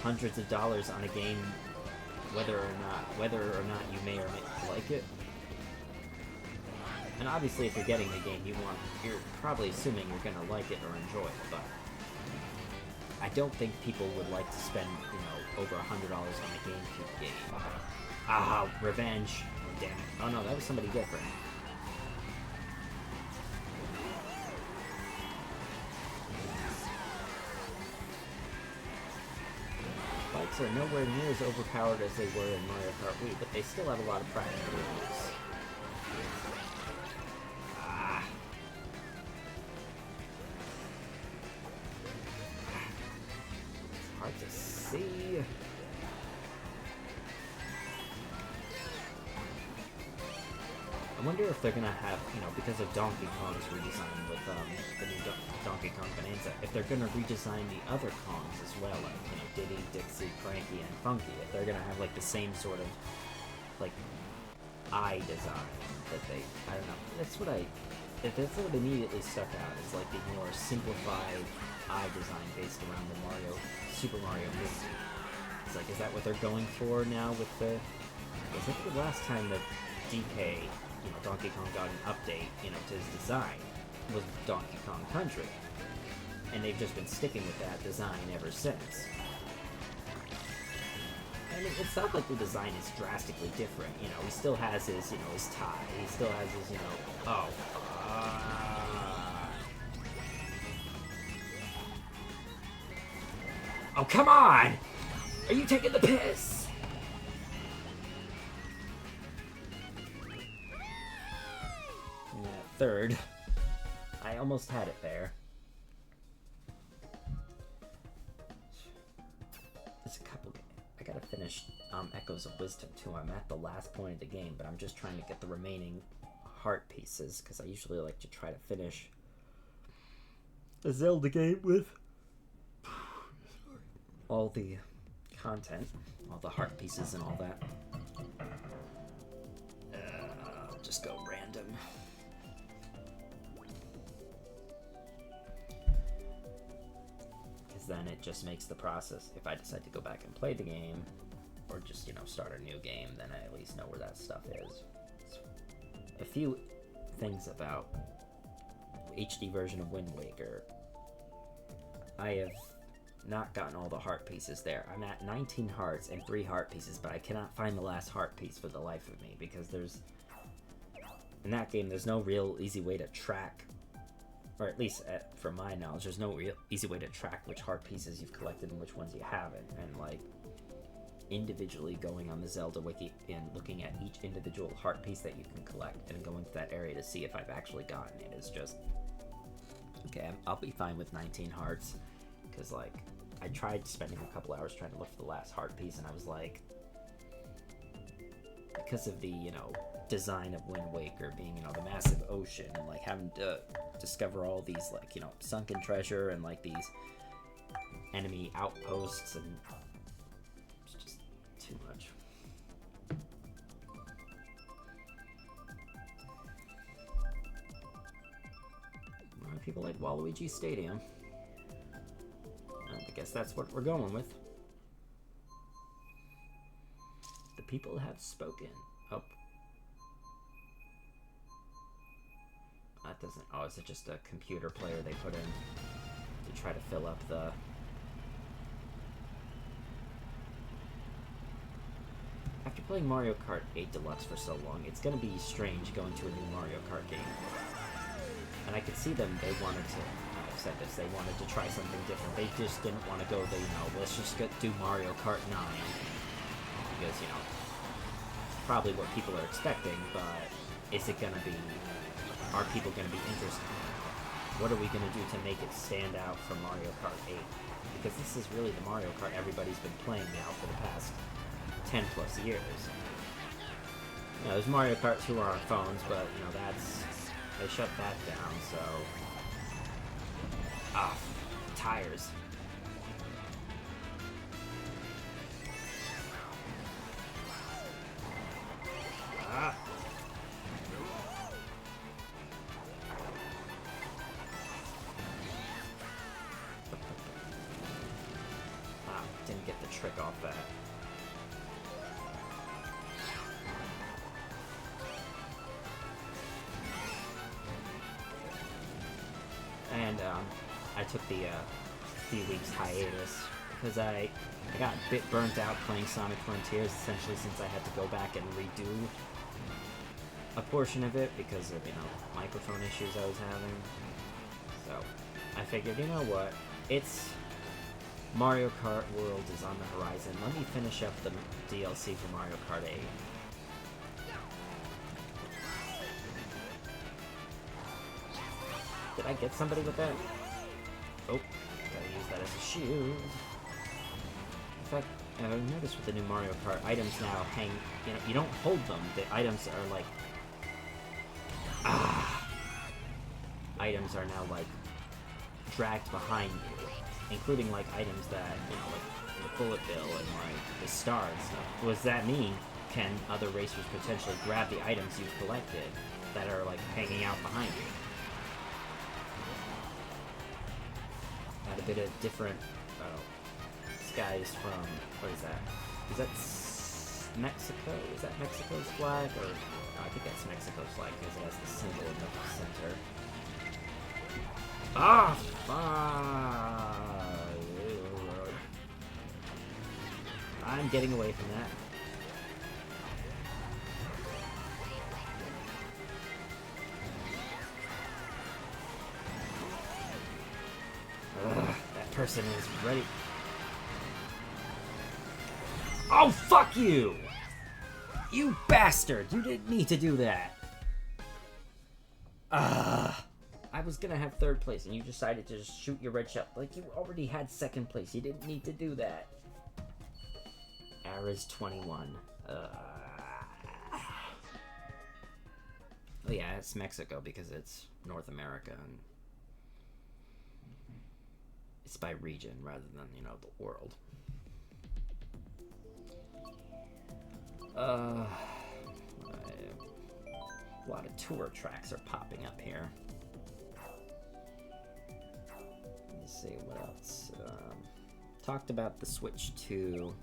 hundreds of dollars on a game whether or not you may or may not like it? And obviously, if you're getting the game you're probably assuming you're gonna like it or enjoy it, but I don't think people would like to spend, you know, over $100 on a GameCube game. Ah, revenge. Oh, damn it. Oh no, that was somebody different. Bikes are nowhere near as overpowered as they were in Mario Kart Wii, but they still have a lot of practical use. Hard to see. I wonder if they're gonna have, you know, because of Donkey Kong's redesign with the new Donkey Kong Bonanza, if they're gonna redesign the other Kongs as well, like, you know, Diddy, Dixie, Cranky, and Funky, if they're gonna have like the same sort of like eye design that they, I don't know. That's what immediately stuck out. It's like the more simplified eye design based around the Super Mario movie. It's like, is that what they're going for now with the... I think the last time that DK, you know, Donkey Kong got an update, you know, to his design was Donkey Kong Country. And they've just been sticking with that design ever since. I mean, it's not like the design is drastically different, you know, he still has his, you know, his tie, he still has his, you know, oh, come on! Are you taking the piss? Yeah, third. I almost had it there. There's a couple. I gotta finish Echoes of Wisdom too. I'm at the last point of the game, but I'm just trying to get the remaining heart pieces, because I usually like to try to finish a Zelda game with all the content, all the heart pieces and all that. I'll just go random. Because then it just makes the process, if I decide to go back and play the game, or just, you know, start a new game, then I at least know where that stuff is. A few things about HD version of Wind Waker. I have not gotten all the heart pieces there. I'm at 19 hearts and 3 heart pieces, but I cannot find the last heart piece for the life of me, because in that game, there's no real easy way to track, or at least from my knowledge, there's no real easy way to track which heart pieces you've collected and which ones you haven't, and like, individually going on the Zelda wiki and looking at each individual heart piece that you can collect and going to that area to see if I've actually gotten it is just, okay, I'll be fine with 19 hearts, because like, I tried spending a couple hours trying to look for the last heart piece, and I was like, because of the, you know, design of Wind Waker being, you know, the massive ocean, and like having to discover all these, like, you know, sunken treasure and like these enemy outposts, and it's just too much. People like Waluigi Stadium. I guess that's what we're going with. people have spoken. Oh. That doesn't... Oh, is it just a computer player they put in to try to fill up the... After playing Mario Kart 8 Deluxe for so long, it's gonna be strange going to a new Mario Kart game. And I could see them, they wanted to... I've said this, they wanted to try something different. They just didn't want to go the, let's just do Mario Kart 9. Because, probably what people are expecting, but is it gonna be... Are people gonna be interested? What are we gonna do to make it stand out from Mario Kart 8? Because this is really the Mario Kart everybody's been playing now for the past 10 plus years. There's Mario Kart 2 on phones, but, they shut that down, so... Ah, tires. Ah. Didn't get the trick off that. And I took the few weeks hiatus because I got a bit burnt out playing Sonic Frontiers, essentially, since I had to go back and redo a portion of it because of, microphone issues I was having. So I figured, you know what, it's Mario Kart World is on the horizon. Let me finish up the DLC for Mario Kart 8. Did I get somebody with that? Oh, gotta use that as a shield. In fact, I've noticed with the new Mario Kart, items now hang, you don't hold them. The items are like... Items are now, dragged behind you. Including, items that, like the bullet bill and, the star and stuff. What does that mean? Can other racers potentially grab the items you've collected that are, hanging out behind you? Got a bit of different, this guy's from, what is that? Is that Mexico? Is that Mexico's flag? Or, no, I think that's Mexico's flag because it has the symbol in the center. Ah, fuck! I'm getting away from that. That person is ready. Oh, fuck you! You bastard! You didn't need to do that. I was gonna have third place, and you decided to just shoot your red shell. You already had second place. You didn't need to do that. Ara's 21. Oh yeah, it's Mexico because it's North America, and it's by region rather than, the world. A lot of tour tracks are popping up here. Let's see what else. Talked about the Switch 2,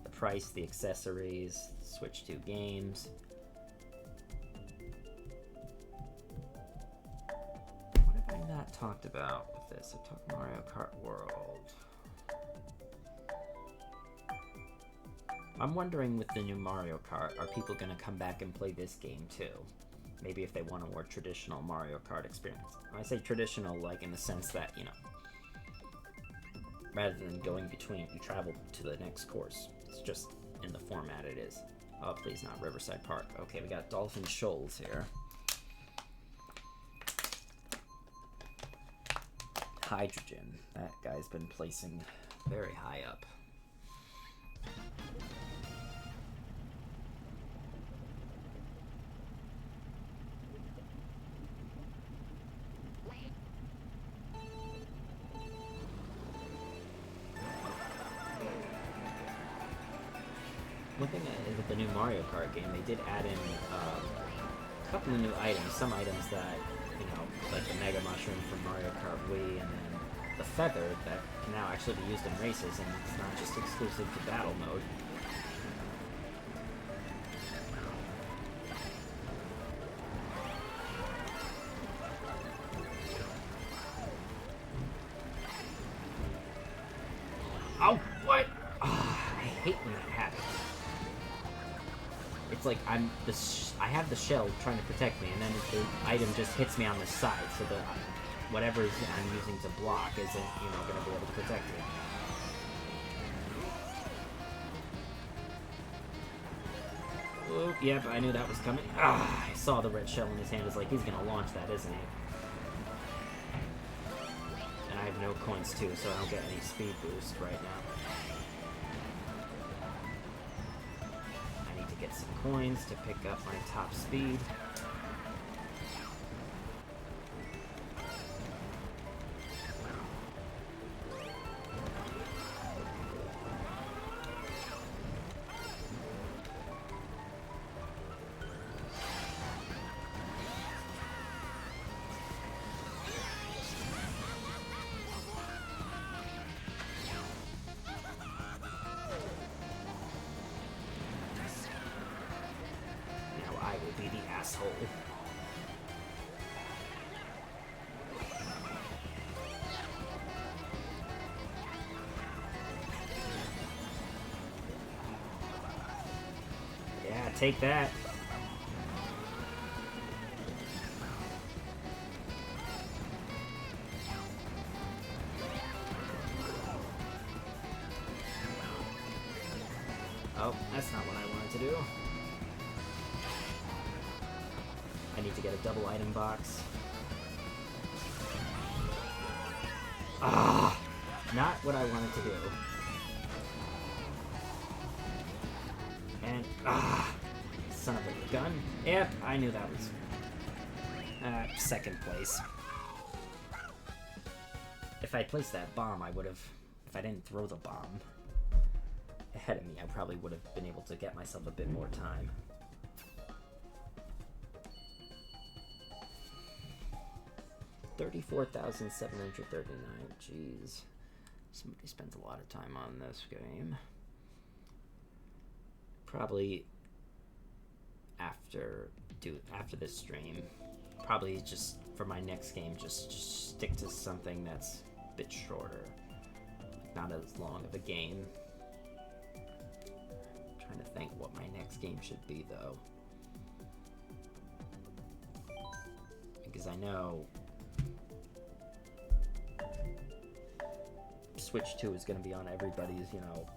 the price, the accessories, Switch 2 games. What have I not talked about with this? I talked Mario Kart World. I'm wondering with the new Mario Kart, are people going to come back and play this game too? Maybe if they want a more traditional Mario Kart experience. When I say traditional, in the sense that, rather than going between, you travel to the next course. It's just in the format it is. Oh, please not Riverside Park. Okay, we got Dolphin Shoals here. Hydrogen. That guy's been placing very high up. One thing with the new Mario Kart game, they did add in a couple of new items. Some items that, like the Mega Mushroom from Mario Kart Wii, and then the Feather that can now actually be used in races, and it's not just exclusive to Battle Mode. like I have the shell trying to protect me, and then the item just hits me on the side, so the whatever I'm using to block isn't, you know, going to be able to protect me. Oh, yep, I knew that was coming. Ah, I saw the red shell in his hand. It's like, he's going to launch that, isn't he? And I have no coins, too, so I don't get any speed boost right now. I need to get some coins to pick up my top speed. Asshole. Yeah, take that. Oh, that's not what I wanted to do. I need to get a double item box. Ah! Not what I wanted to do. And, son of a gun. Yep, I knew that was second place. If I placed that bomb, I would have, if I didn't throw the bomb ahead of me, I probably would have been able to get myself a bit more time. $34,739. Jeez. Somebody spends a lot of time on this game. Probably after this stream. Probably just for my next game, just stick to something that's a bit shorter. Not as long of a game. I'm trying to think what my next game should be, though. Because I know Switch 2 is going to be on everybody's, you know,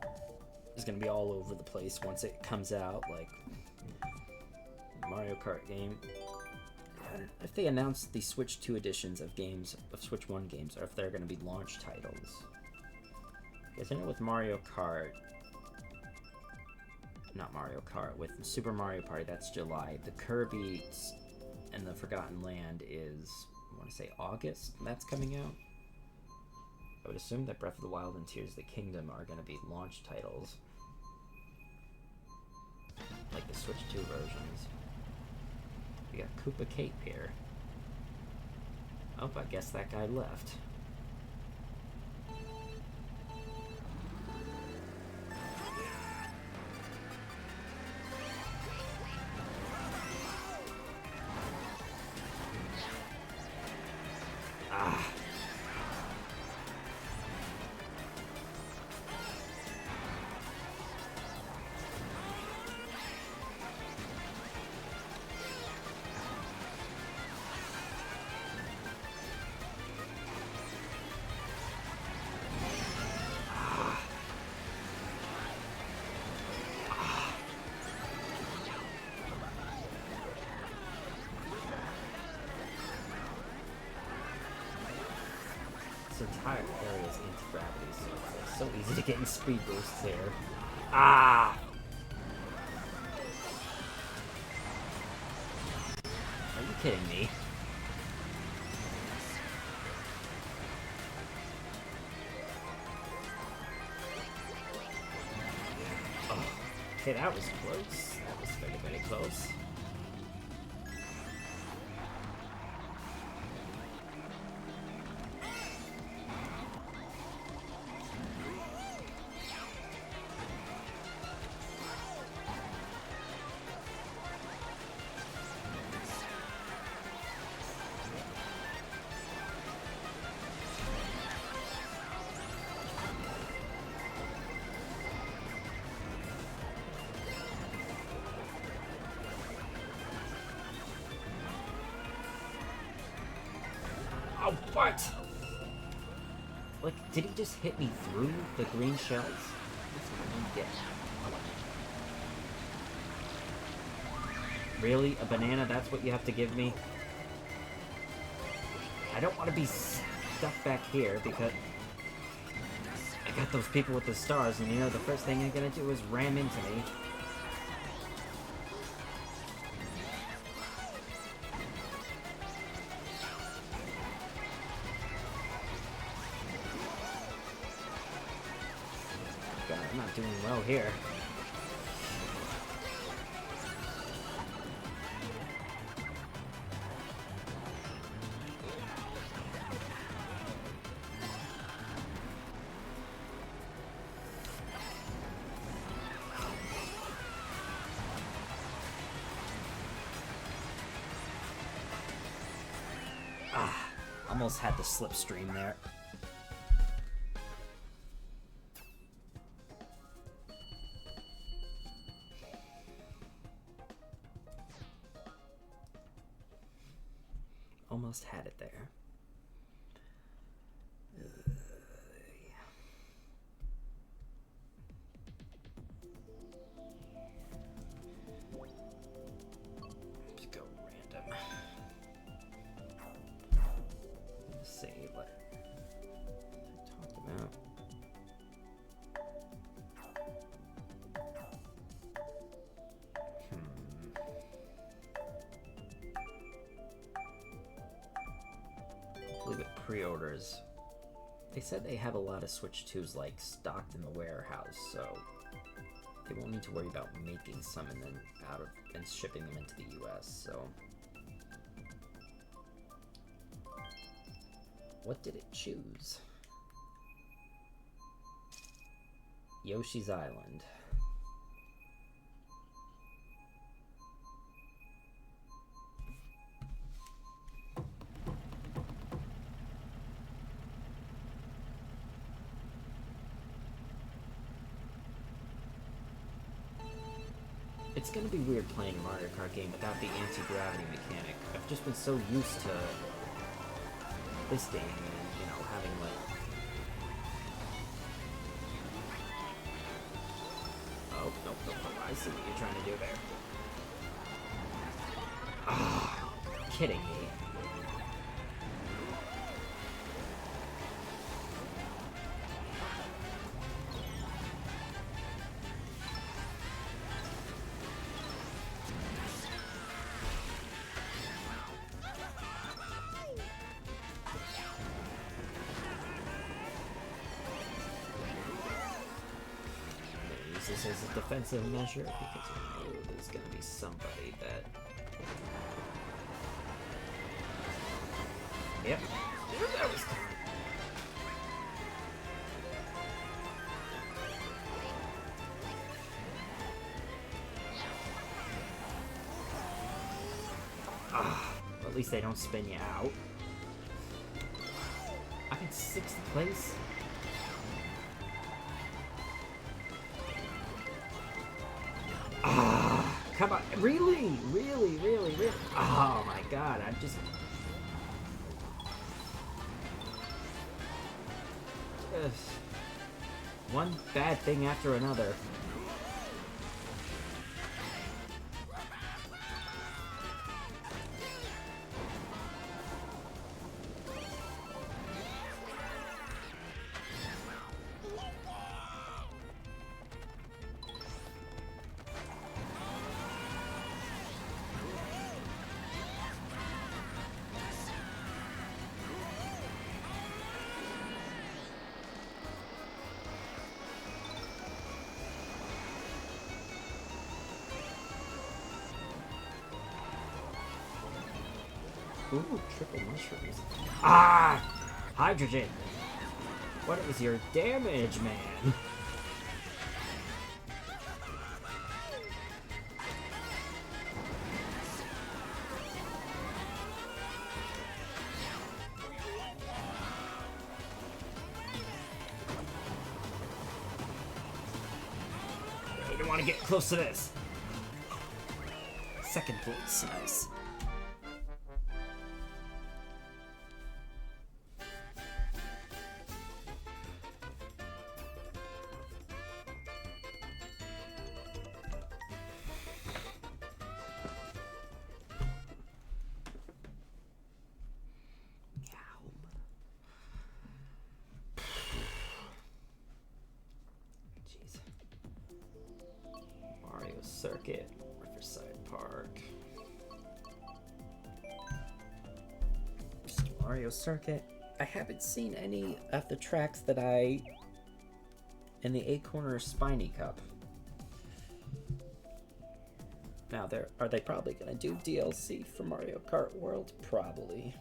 is going to be all over the place once it comes out, like Mario Kart game. If they announce the Switch 2 editions of games, of Switch 1 games, or if they're going to be launch titles. Because I know with Mario Kart, not Mario Kart, with Super Mario Party, that's July. The Kirby and the Forgotten Land is, I want to say August, that's coming out. I would assume that Breath of the Wild and Tears of the Kingdom are going to be launch titles. Like the Switch 2 versions. We got Koopa Cape here. Oh, I guess that guy left. Ah. This entire area is anti-gravity, so it's so easy to get in speed boosts here. Ah! Are you kidding me? Oh, okay, that was close. That was very, very close. Oh, what? Like, did he just hit me through the green shells? That's what I don't get. Really? A banana? That's what you have to give me? I don't want to be stuck back here because I got those people with the stars, and you know the first thing they're gonna do is ram into me. God, I'm not doing well here. Almost had the slipstream there. Almost had it there. Just go random. Let's see what I talked about. With pre-orders, they said they have a lot of Switch 2s like stocked in the warehouse, so they won't need to worry about making some and then and shipping them into the US. So what did it choose? Yoshi's Island. It's gonna be weird playing a Mario Kart game without the anti-gravity mechanic. I've just been so used to this game and, you know, having like... Oh, nope, nope, nope. I see what you're trying to do there. Ah, kidding me. This as a defensive measure because I know there's gonna be somebody that... Yep. That was... Well, at least they don't spin you out. I'm in 6th place? Come on, really? Really? Oh my god, I'm just... one bad thing after another. Ooh, triple mushrooms. Ah! Hydrogen! What is your damage, man? I don't want to get close to this. 2nd place, nice. Mario Circuit. I haven't seen any of the tracks that I... in the 8-corner Spiny Cup. Now, are they probably going to do DLC for Mario Kart World? Probably.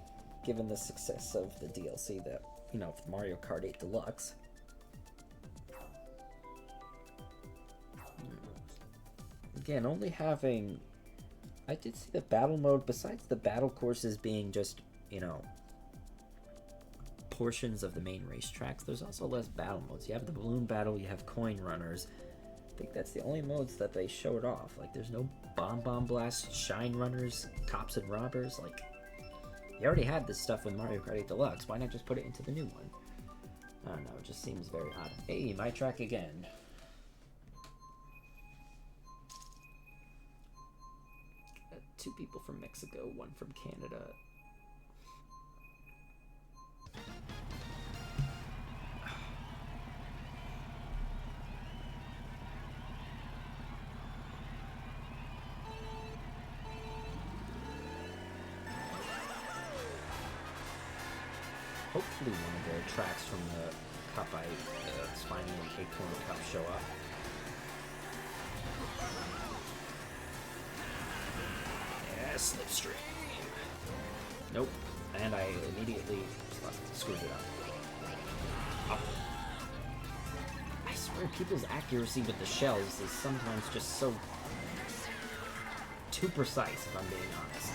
Given the success of the DLC that, you know, Mario Kart 8 Deluxe. Again, only having... I did see the battle mode, besides the battle courses being just, you know, portions of the main racetracks, there's also less battle modes. You have the balloon battle, you have coin runners. I think that's the only modes that they showed off. Like, there's no bomb blast, shine runners, cops and robbers. Like, you already had this stuff with Mario Kart 8 Deluxe. Why not just put it into the new one? I don't know, it just seems very odd. Hey, my track again. Two people from Mexico, one from Canada. Hopefully one of the tracks from the Cup, the Spiny and 8-corner Cup show up. Slipstream. Nope. And I immediately screwed it up. Oh. I swear people's accuracy with the shells is sometimes just so too precise, if I'm being honest.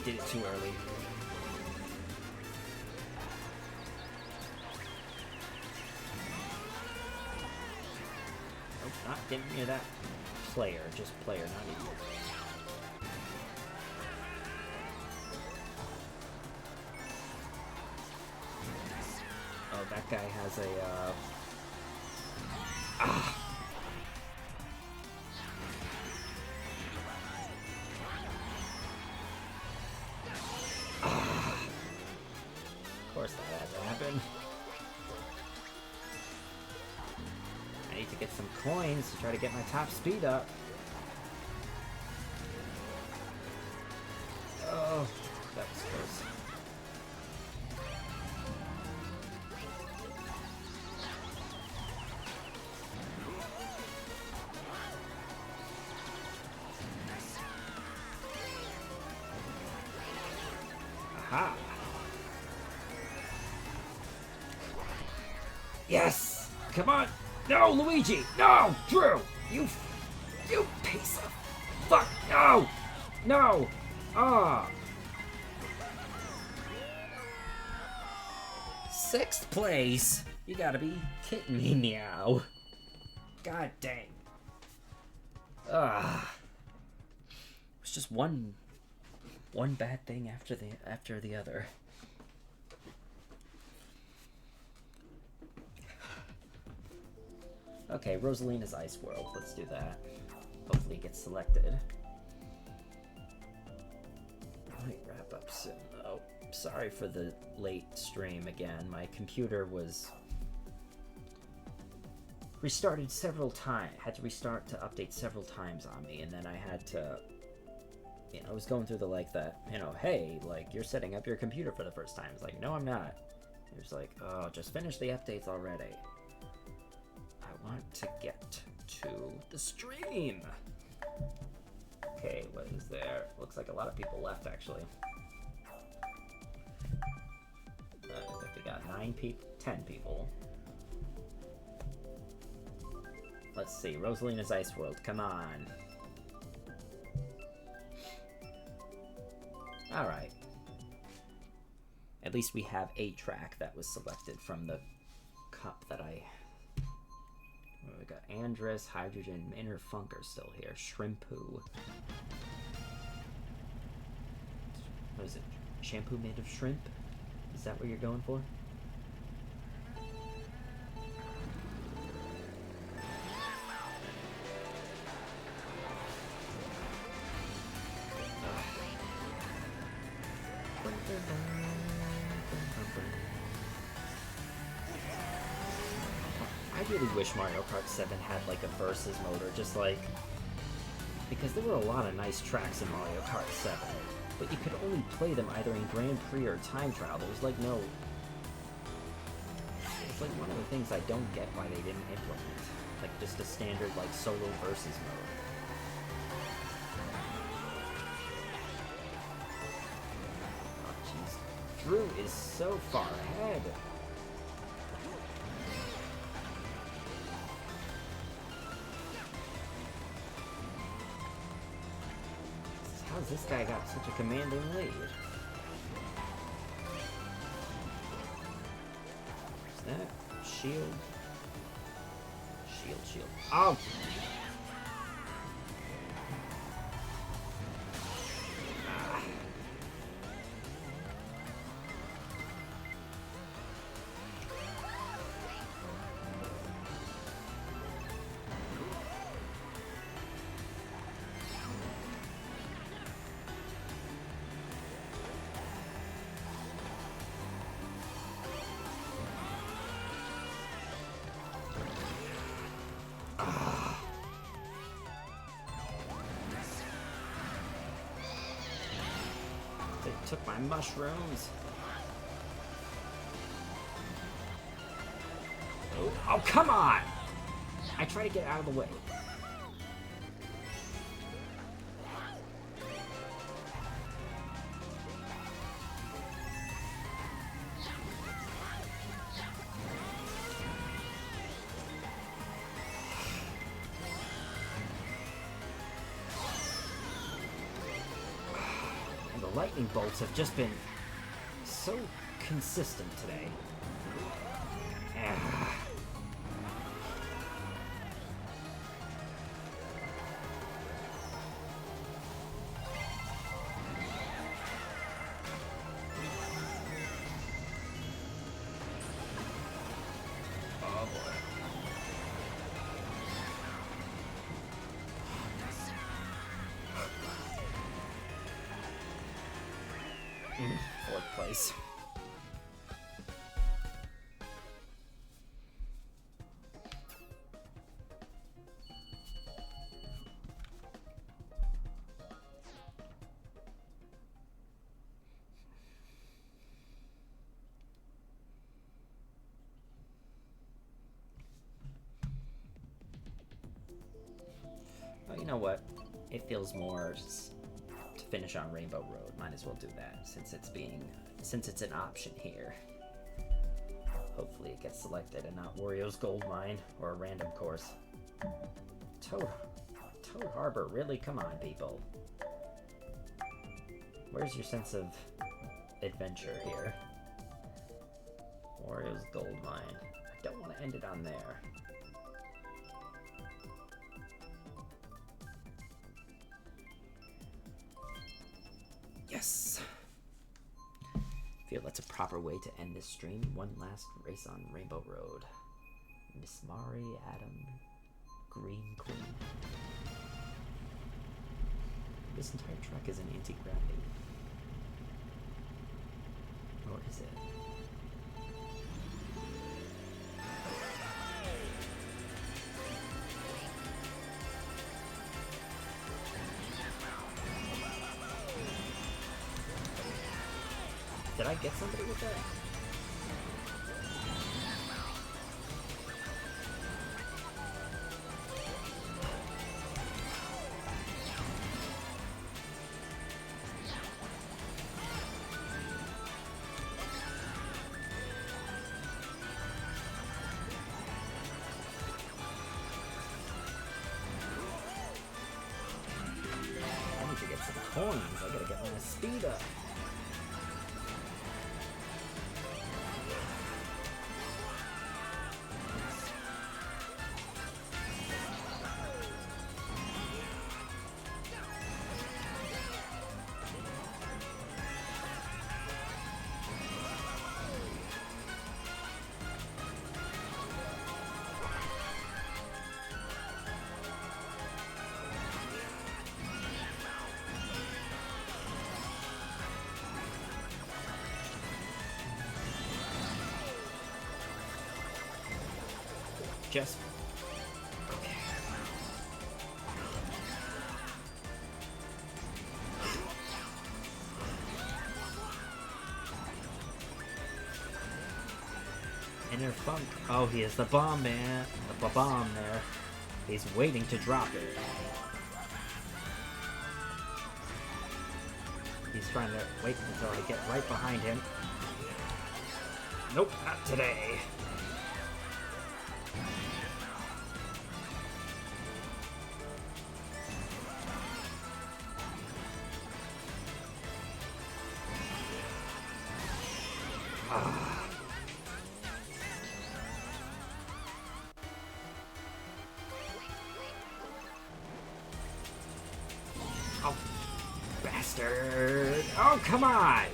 Did it too early. Nope, not getting near that player, just player, not idiot. Oh, that guy has a, Of course that had to happen. I need to get some coins to try to get my top speed up. Oh, that was close. Aha! Yes! Come on! No, Luigi! No! Drew! You piece of fuck! No! No! Ah! 6th place? You gotta be kidding me, meow. God dang. Ah. It's just one bad thing after the other. Okay, Rosalina's Ice World. Let's do that. Hopefully it gets selected. I might wrap up soon, though. Sorry for the late stream again. My computer was restarted several times. Had to restart to update several times on me, and then I had to... You know, I was going through the, like, that, you know, hey, like, you're setting up your computer for the first time. It's like, no, I'm not. It was like, oh, just finish the updates already. I want to get to the stream. Okay, what is there? Looks like a lot of people left, actually. I think we got 10 people. Let's see, Rosalina's Ice World, come on. Alright. At least we have a track that was selected from the cup that I... We got Andress, Hydrogen, Inner Funk are still here. Shrimpu. What is it? Shampoo made of shrimp? Is that what you're going for? I really wish Mario Kart 7 had like a versus mode, or just like, because there were a lot of nice tracks in Mario Kart 7, but you could only play them either in Grand Prix or time trial. There was like no, it's like one of the things I don't get why they didn't implement, like just a standard like solo versus mode. Oh jeez, Drew is so far ahead. How's this guy got such a commanding lead? Is that shield? Shield. Oh! Ah. They took my mushrooms. Oh, come on! I try to get out of the way. Lightning bolts have just been so consistent today. Ah. Oh boy. Fourth place. Well, you know what? It feels more to finish on Rainbow Road. Might as well do that since it's an option here. Hopefully it gets selected and not Wario's Gold Mine or a random course. Toad Harbor, really? Come on, people. Where's your sense of adventure here? Wario's Gold Mine. I don't want to end it on there. Yes! I feel that's a proper way to end this stream. One last race on Rainbow Road. Miss Mari, Adam, Green Queen. This entire track is an anti-gravity. Or is it? Did I get somebody with that? I need to get some coins. I gotta get my speed up. Just... Okay. Inner Funk. Oh, he is the bomb man. The bomb there. He's waiting to drop it. He's trying to wait until I get right behind him. Nope, not today. Oh, bastard! Oh, come on!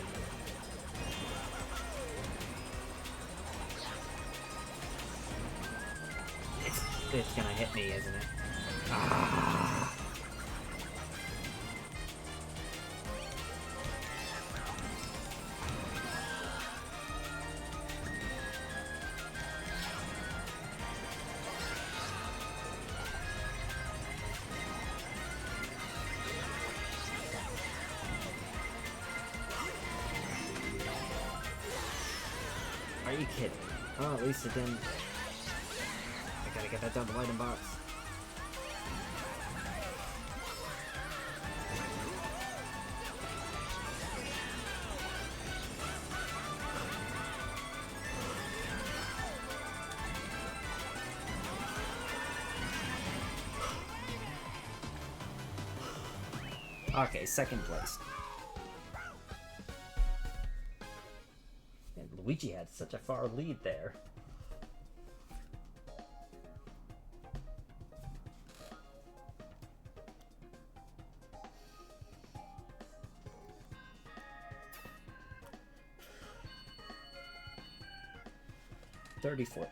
It's gonna hit me, isn't it? Ah. Are you kidding? Oh, at least it didn't. I gotta get that double item box. Okay, second place. And Luigi had such a far lead there.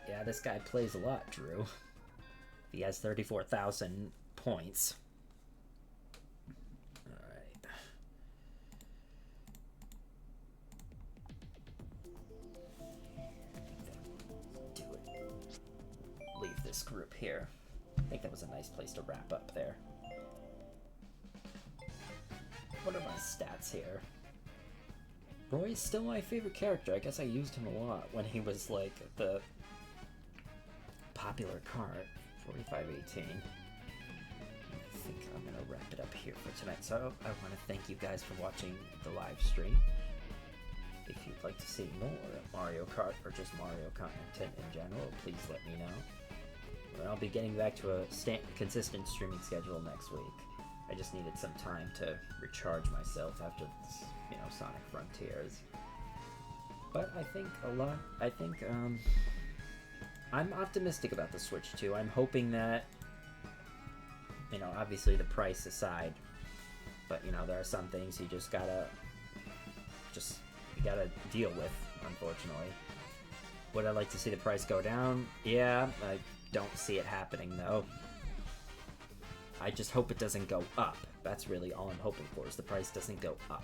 Yeah, this guy plays a lot, Drew. He has 34,000 points. Alright. Do it. Leave this group here. I think that was a nice place to wrap up there. What are my stats here? Roy is still my favorite character. I guess I used him a lot when he was like the popular card, 4518. I think I'm gonna wrap it up here for tonight. So I want to thank you guys for watching the live stream. If you'd like to see more Mario Kart or just Mario content in general, please let me know. And I'll be getting back to a consistent streaming schedule next week. I just needed some time to recharge myself after this, you know, Sonic Frontiers. But I think I'm optimistic about the Switch 2. I'm hoping that, you know, obviously the price aside, but, you know, there are some things you just gotta deal with, unfortunately. Would I like to see the price go down? Yeah, I don't see it happening, though. I just hope it doesn't go up. That's really all I'm hoping for, is the price doesn't go up.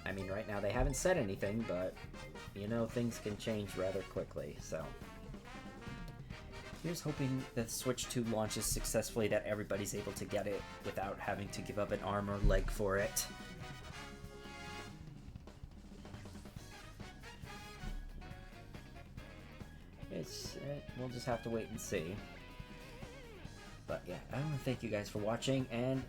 I mean, right now they haven't said anything, but, you know, things can change rather quickly, so. Here's hoping that Switch 2 launches successfully, that everybody's able to get it without having to give up an arm or leg for it. We'll just have to wait and see. But yeah, I want to thank you guys for watching, and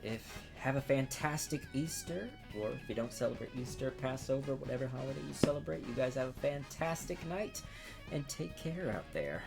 have a fantastic Easter, or if you don't celebrate Easter, Passover, whatever holiday you celebrate, you guys have a fantastic night, and take care out there.